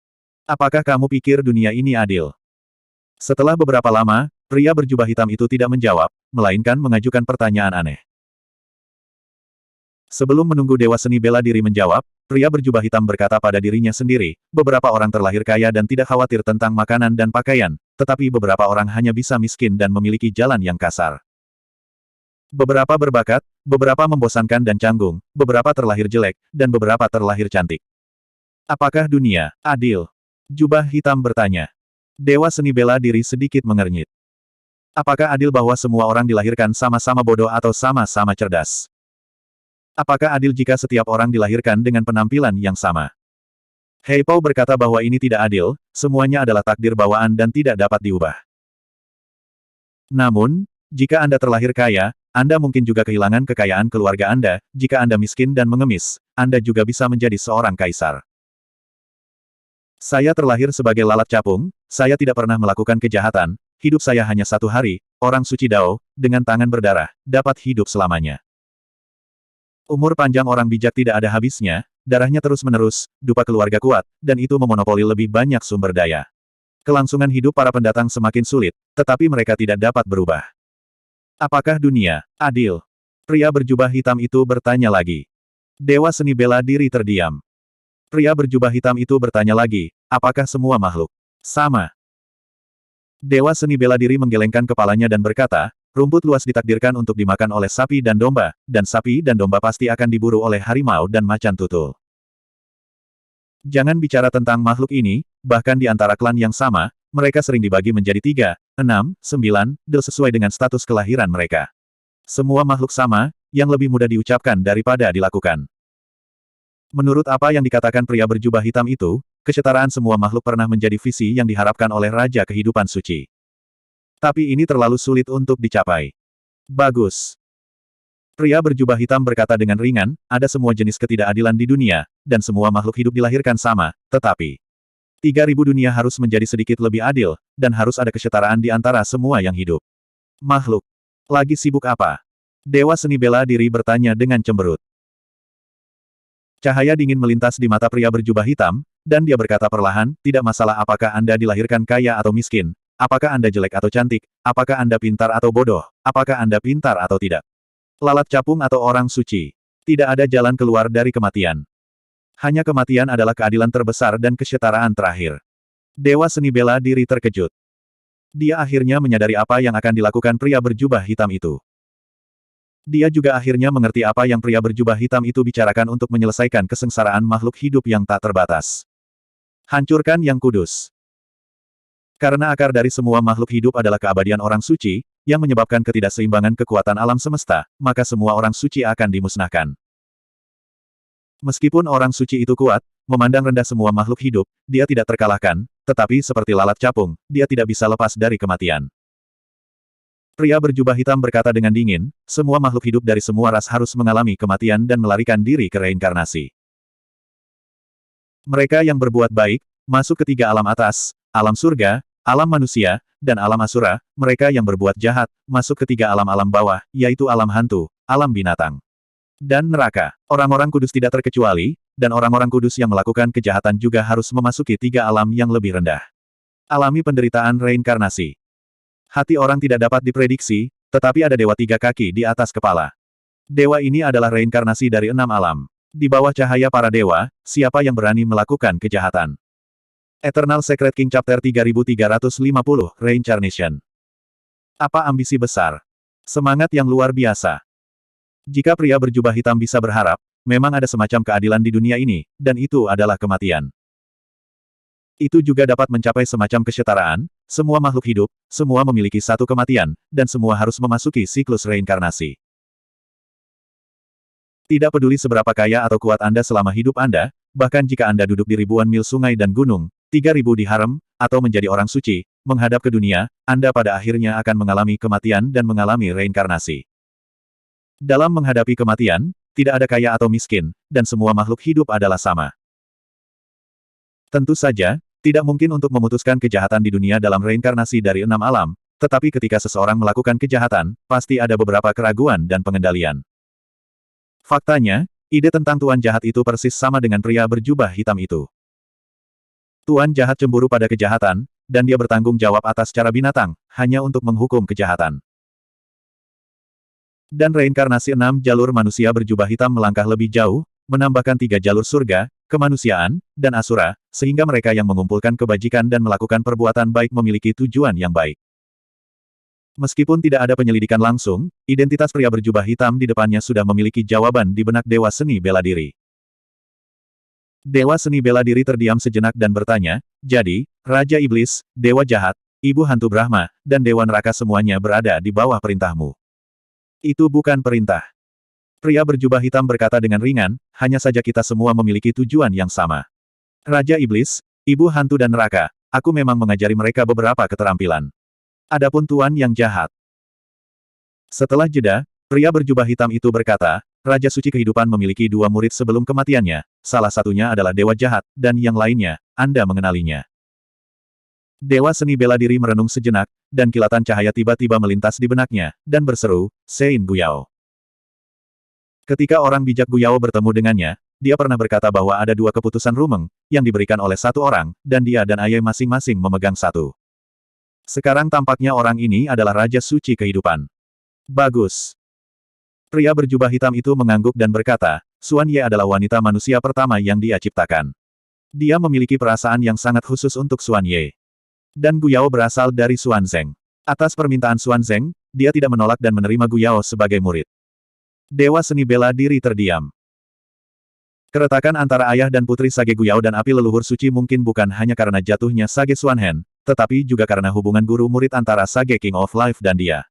Apakah kamu pikir dunia ini adil? Setelah beberapa lama, pria berjubah hitam itu tidak menjawab, melainkan mengajukan pertanyaan aneh. Sebelum menunggu Dewa Seni Bela Diri menjawab, pria berjubah hitam berkata pada dirinya sendiri, beberapa orang terlahir kaya dan tidak khawatir tentang makanan dan pakaian, tetapi beberapa orang hanya bisa miskin dan memiliki jalan yang kasar. Beberapa berbakat, beberapa membosankan dan canggung, beberapa terlahir jelek, dan beberapa terlahir cantik. Apakah dunia adil? Jubah hitam bertanya. Dewa Seni Bela Diri sedikit mengernyit. Apakah adil bahwa semua orang dilahirkan sama-sama bodoh atau sama-sama cerdas? Apakah adil jika setiap orang dilahirkan dengan penampilan yang sama? Hei Pao berkata bahwa ini tidak adil, semuanya adalah takdir bawaan dan tidak dapat diubah. Namun, jika Anda terlahir kaya, Anda mungkin juga kehilangan kekayaan keluarga Anda, jika Anda miskin dan mengemis, Anda juga bisa menjadi seorang kaisar. Saya terlahir sebagai lalat capung, saya tidak pernah melakukan kejahatan, hidup saya hanya satu hari, orang suci Dao, dengan tangan berdarah, dapat hidup selamanya. Umur panjang orang bijak tidak ada habisnya, darahnya terus-menerus, dupa keluarga kuat, dan itu memonopoli lebih banyak sumber daya. Kelangsungan hidup para pendatang semakin sulit, tetapi mereka tidak dapat berubah. Apakah dunia adil? Pria berjubah hitam itu bertanya lagi. Dewa Seni Bela Diri terdiam. Pria berjubah hitam itu bertanya lagi, apakah semua makhluk sama? Dewa Seni Bela Diri menggelengkan kepalanya dan berkata, rumput luas ditakdirkan untuk dimakan oleh sapi dan domba, dan sapi dan domba pasti akan diburu oleh harimau dan macan tutul. Jangan bicara tentang makhluk ini, bahkan di antara klan yang sama, mereka sering dibagi menjadi 3, 6, 9, del sesuai dengan status kelahiran mereka. Semua makhluk sama, yang lebih mudah diucapkan daripada dilakukan. Menurut apa yang dikatakan pria berjubah hitam itu, kesetaraan semua makhluk pernah menjadi visi yang diharapkan oleh Raja Kehidupan Suci. Tapi ini terlalu sulit untuk dicapai. Bagus. Pria berjubah hitam berkata dengan ringan, ada semua jenis ketidakadilan di dunia, dan semua makhluk hidup dilahirkan sama, tetapi 3.000 dunia harus menjadi sedikit lebih adil, dan harus ada kesetaraan di antara semua yang hidup. Makhluk. Lagi sibuk apa? Dewa seni bela diri bertanya dengan cemberut. Cahaya dingin melintas di mata pria berjubah hitam, dan dia berkata perlahan, tidak masalah apakah Anda dilahirkan kaya atau miskin, apakah Anda jelek atau cantik, apakah Anda pintar atau bodoh, apakah Anda pintar atau tidak. Lalat capung atau orang suci. Tidak ada jalan keluar dari kematian. Hanya kematian adalah keadilan terbesar dan kesetaraan terakhir. Dewa seni bela diri terkejut. Dia akhirnya menyadari apa yang akan dilakukan pria berjubah hitam itu. Dia juga akhirnya mengerti apa yang pria berjubah hitam itu bicarakan untuk menyelesaikan kesengsaraan makhluk hidup yang tak terbatas. Hancurkan yang kudus. Karena akar dari semua makhluk hidup adalah keabadian orang suci, yang menyebabkan ketidakseimbangan kekuatan alam semesta, maka semua orang suci akan dimusnahkan. Meskipun orang suci itu kuat, memandang rendah semua makhluk hidup, dia tidak terkalahkan, tetapi seperti lalat capung, dia tidak bisa lepas dari kematian. Pria berjubah hitam berkata dengan dingin, semua makhluk hidup dari semua ras harus mengalami kematian dan melarikan diri ke reinkarnasi. Mereka yang berbuat baik, masuk ke 3 alam atas, alam surga, alam manusia, dan alam asura, mereka yang berbuat jahat, masuk ke 3 alam-alam bawah, yaitu alam hantu, alam binatang, dan neraka. Orang-orang kudus tidak terkecuali, dan orang-orang kudus yang melakukan kejahatan juga harus memasuki 3 alam yang lebih rendah. Alami penderitaan reinkarnasi. Hati orang tidak dapat diprediksi, tetapi ada dewa 3 kaki di atas kepala. Dewa ini adalah reinkarnasi dari 6 alam. Di bawah cahaya para dewa, siapa yang berani melakukan kejahatan? Eternal Secret King Chapter 3350, Reincarnation. Apa ambisi besar? Semangat yang luar biasa. Jika pria berjubah hitam bisa berharap, memang ada semacam keadilan di dunia ini, dan itu adalah kematian. Itu juga dapat mencapai semacam kesetaraan, semua makhluk hidup, semua memiliki satu kematian, dan semua harus memasuki siklus reinkarnasi. Tidak peduli seberapa kaya atau kuat Anda selama hidup Anda, bahkan jika Anda duduk di ribuan mil sungai dan gunung, 3.000 di harem, atau menjadi orang suci, menghadap ke dunia, Anda pada akhirnya akan mengalami kematian dan mengalami reinkarnasi. Dalam menghadapi kematian, tidak ada kaya atau miskin, dan semua makhluk hidup adalah sama. Tentu saja, tidak mungkin untuk memutuskan kejahatan di dunia dalam reinkarnasi dari 6 alam, tetapi ketika seseorang melakukan kejahatan, pasti ada beberapa keraguan dan pengendalian. Faktanya, ide tentang Tuan Jahat itu persis sama dengan pria berjubah hitam itu. Tuan Jahat cemburu pada kejahatan, dan dia bertanggung jawab atas cara binatang, hanya untuk menghukum kejahatan. Dan reinkarnasi 6 jalur manusia berjubah hitam melangkah lebih jauh, menambahkan 3 jalur surga, kemanusiaan, dan asura, sehingga mereka yang mengumpulkan kebajikan dan melakukan perbuatan baik memiliki tujuan yang baik. Meskipun tidak ada penyelidikan langsung, identitas pria berjubah hitam di depannya sudah memiliki jawaban di benak Dewa Seni Bela Diri. Dewa Seni Bela Diri terdiam sejenak dan bertanya, jadi, Raja Iblis, Dewa Jahat, Ibu Hantu Brahma, dan Dewa Neraka semuanya berada di bawah perintahmu. Itu bukan perintah. Pria berjubah hitam berkata dengan ringan, hanya saja kita semua memiliki tujuan yang sama. Raja Iblis, Ibu Hantu dan Neraka, aku memang mengajari mereka beberapa keterampilan. Adapun Tuan yang jahat. Setelah jeda, pria berjubah hitam itu berkata, Raja Suci Kehidupan memiliki 2 murid sebelum kematiannya, salah satunya adalah Dewa Jahat, dan yang lainnya, Anda mengenalinya. Dewa Seni Bela Diri merenung sejenak, dan kilatan cahaya tiba-tiba melintas di benaknya, dan berseru, Sein Guyao. Ketika orang bijak Guyao bertemu dengannya, dia pernah berkata bahwa ada 2 keputusan rumeng, yang diberikan oleh 1 orang, dan dia dan Aye masing-masing memegang 1. Sekarang tampaknya orang ini adalah Raja Suci Kehidupan. Bagus. Pria berjubah hitam itu mengangguk dan berkata, Xuan Ye adalah wanita manusia pertama yang dia ciptakan. Dia memiliki perasaan yang sangat khusus untuk Xuan Ye. Dan Guyao berasal dari Xuan Zeng. Atas permintaan Xuan Zeng, dia tidak menolak dan menerima Guyao sebagai murid. Dewa Seni Bela Diri terdiam. Keretakan antara ayah dan putri Sage Guyao dan api leluhur suci mungkin bukan hanya karena jatuhnya Sage Xuanhen, tetapi juga karena hubungan guru-murid antara Sage King of Life dan dia.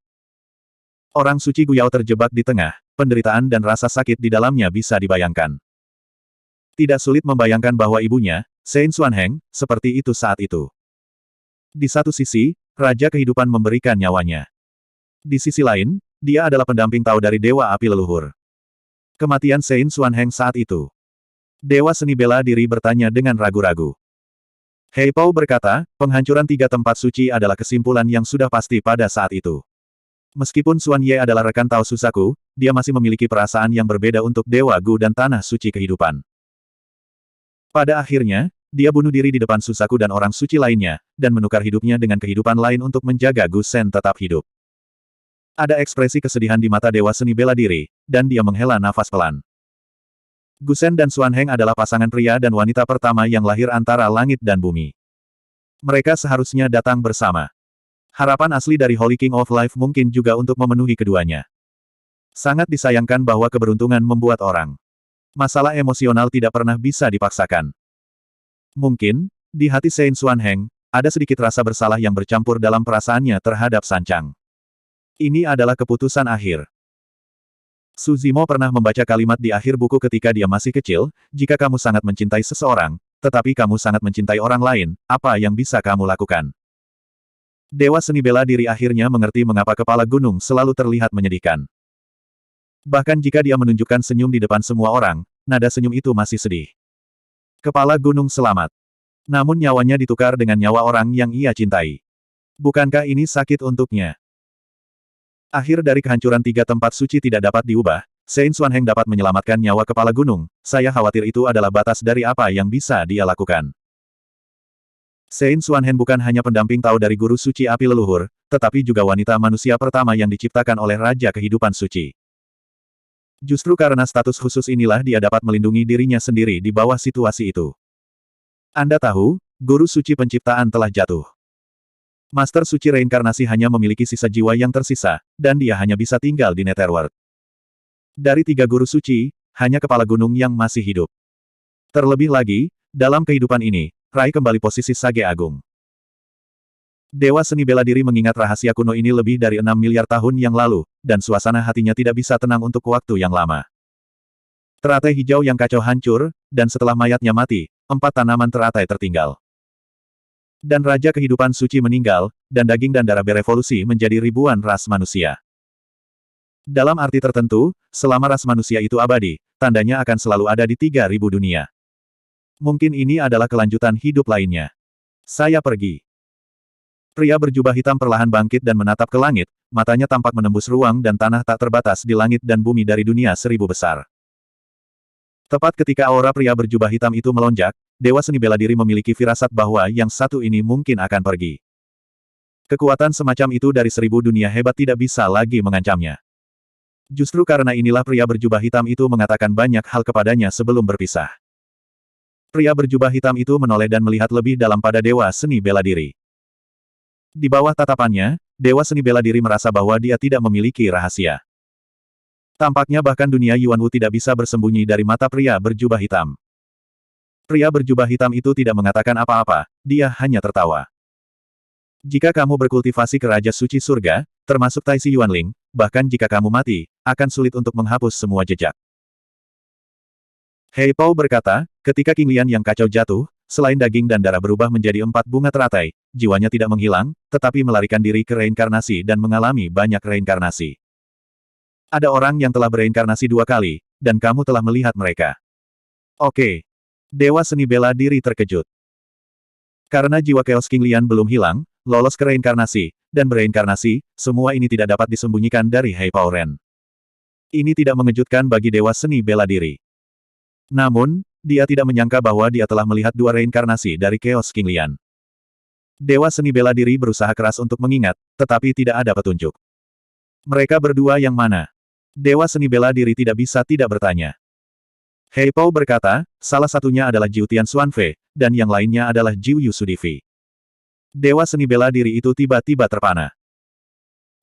Orang suci Guyao terjebak di tengah, penderitaan dan rasa sakit di dalamnya bisa dibayangkan. Tidak sulit membayangkan bahwa ibunya, Sein Xuanheng, seperti itu saat itu. Di satu sisi, Raja Kehidupan memberikan nyawanya. Di sisi lain, dia adalah pendamping Tao dari Dewa Api Leluhur. Kematian Sein Xuanheng saat itu. Dewa Seni Bela Diri bertanya dengan ragu-ragu. Hei Pao berkata, penghancuran 3 tempat suci adalah kesimpulan yang sudah pasti pada saat itu. Meskipun Xuan Ye adalah rekan Tao Susaku, dia masih memiliki perasaan yang berbeda untuk Dewa Gu dan Tanah Suci Kehidupan. Pada akhirnya, dia bunuh diri di depan Susaku dan orang suci lainnya, dan menukar hidupnya dengan kehidupan lain untuk menjaga Gu Shen tetap hidup. Ada ekspresi kesedihan di mata Dewa Seni Bela Diri, dan dia menghela nafas pelan. Gu Shen dan Xuanheng adalah pasangan pria dan wanita pertama yang lahir antara langit dan bumi. Mereka seharusnya datang bersama. Harapan asli dari Holy King of Life mungkin juga untuk memenuhi keduanya. Sangat disayangkan bahwa keberuntungan membuat orang. Masalah emosional tidak pernah bisa dipaksakan. Mungkin, di hati Sein Xuanheng, ada sedikit rasa bersalah yang bercampur dalam perasaannya terhadap Sancang. Ini adalah keputusan akhir. Su Zimo pernah membaca kalimat di akhir buku ketika dia masih kecil, jika kamu sangat mencintai seseorang, tetapi kamu sangat mencintai orang lain, apa yang bisa kamu lakukan? Dewa Seni Bela Diri akhirnya mengerti mengapa kepala gunung selalu terlihat menyedihkan. Bahkan jika dia menunjukkan senyum di depan semua orang, nada senyum itu masih sedih. Kepala gunung selamat. Namun nyawanya ditukar dengan nyawa orang yang ia cintai. Bukankah ini sakit untuknya? Akhir dari kehancuran 3 tempat suci tidak dapat diubah, Sein Xuanheng dapat menyelamatkan nyawa kepala gunung, saya khawatir itu adalah batas dari apa yang bisa dia lakukan. Sein Xuanheng bukan hanya pendamping Tao dari guru suci api leluhur, tetapi juga wanita manusia pertama yang diciptakan oleh Raja Kehidupan Suci. Justru karena status khusus inilah dia dapat melindungi dirinya sendiri di bawah situasi itu. Anda tahu, guru suci penciptaan telah jatuh. Master Suci Reinkarnasi hanya memiliki sisa jiwa yang tersisa, dan dia hanya bisa tinggal di Netherworld. Dari 3 guru suci, hanya kepala gunung yang masih hidup. Terlebih lagi, dalam kehidupan ini, raih kembali posisi Sage Agung. Dewa Seni Bela Diri mengingat rahasia kuno ini lebih dari 6 miliar tahun yang lalu, dan suasana hatinya tidak bisa tenang untuk waktu yang lama. Teratai hijau yang kacau hancur, dan setelah mayatnya mati, 4 tanaman teratai tertinggal. Dan Raja Kehidupan Suci meninggal, dan daging dan darah berevolusi menjadi ribuan ras manusia. Dalam arti tertentu, selama ras manusia itu abadi, tandanya akan selalu ada di 3.000 dunia. Mungkin ini adalah kelanjutan hidup lainnya. Saya pergi. Pria berjubah hitam perlahan bangkit dan menatap ke langit, matanya tampak menembus ruang dan tanah tak terbatas di langit dan bumi dari dunia 1000 besar. Tepat ketika aura pria berjubah hitam itu melonjak, Dewa Seni Bela Diri memiliki firasat bahwa yang satu ini mungkin akan pergi. Kekuatan semacam itu dari 1000 dunia hebat tidak bisa lagi mengancamnya. Justru karena inilah pria berjubah hitam itu mengatakan banyak hal kepadanya sebelum berpisah. Pria berjubah hitam itu menoleh dan melihat lebih dalam pada Dewa Seni Bela Diri. Di bawah tatapannya, Dewa Seni Bela Diri merasa bahwa dia tidak memiliki rahasia. Tampaknya bahkan dunia Yuan Wu tidak bisa bersembunyi dari mata pria berjubah hitam. Pria berjubah hitam itu tidak mengatakan apa-apa, dia hanya tertawa. Jika kamu berkultivasi ke Raja Suci Surga, termasuk Taisi Yuanling, bahkan jika kamu mati, akan sulit untuk menghapus semua jejak. Hei Pao berkata, ketika King Lian yang kacau jatuh, selain daging dan darah berubah menjadi 4 bunga teratai, jiwanya tidak menghilang, tetapi melarikan diri ke reinkarnasi dan mengalami banyak reinkarnasi. Ada orang yang telah bereinkarnasi 2 kali, dan kamu telah melihat mereka. Oke. Dewa Seni Bela Diri terkejut. Karena jiwa Chaos King Lian belum hilang, lolos ke reinkarnasi, dan bereinkarnasi, semua ini tidak dapat disembunyikan dari Hei Pao Ren. Ini tidak mengejutkan bagi Dewa Seni Bela Diri. Namun, dia tidak menyangka bahwa dia telah melihat 2 reinkarnasi dari Chaos King Lian. Dewa Seni Bela Diri berusaha keras untuk mengingat, tetapi tidak ada petunjuk. Mereka berdua yang mana? Dewa Seni Bela Diri tidak bisa tidak bertanya. Hei Pao berkata, salah satunya adalah Jiu Tian Xuanfei, dan yang lainnya adalah Jiu Yu Sudifi. Dewa Seni Bela Diri itu tiba-tiba terpana.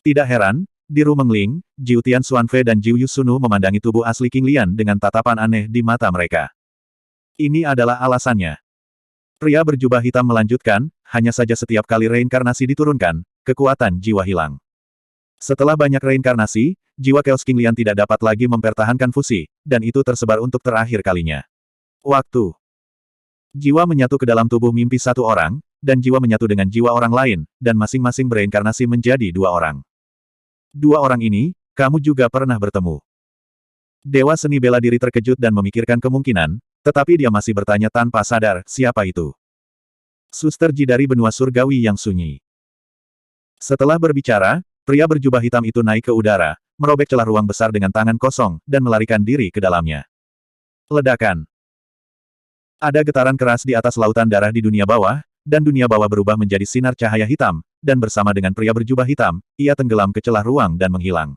Tidak heran, di Rumeng Ling, Jiu Tian Xuanfei dan Jiu Yu Sunu memandangi tubuh asli King Lian dengan tatapan aneh di mata mereka. Ini adalah alasannya. Pria berjubah hitam melanjutkan, hanya saja setiap kali reinkarnasi diturunkan, kekuatan jiwa hilang. Setelah banyak reinkarnasi, jiwa Chaos King Lian tidak dapat lagi mempertahankan fusi, dan itu tersebar untuk terakhir kalinya. Waktu. Jiwa menyatu ke dalam tubuh mimpi satu orang, dan jiwa menyatu dengan jiwa orang lain, dan masing-masing bereinkarnasi menjadi dua orang. Dua orang ini, kamu juga pernah bertemu. Dewa seni bela diri terkejut dan memikirkan kemungkinan, tetapi dia masih bertanya tanpa sadar, siapa itu? Suster Ji dari benua surgawi yang sunyi. Setelah berbicara, pria berjubah hitam itu naik ke udara, merobek celah ruang besar dengan tangan kosong, dan melarikan diri ke dalamnya. Ledakan. Ada getaran keras di atas lautan darah di dunia bawah, dan dunia bawah berubah menjadi sinar cahaya hitam, dan bersama dengan pria berjubah hitam, ia tenggelam ke celah ruang dan menghilang.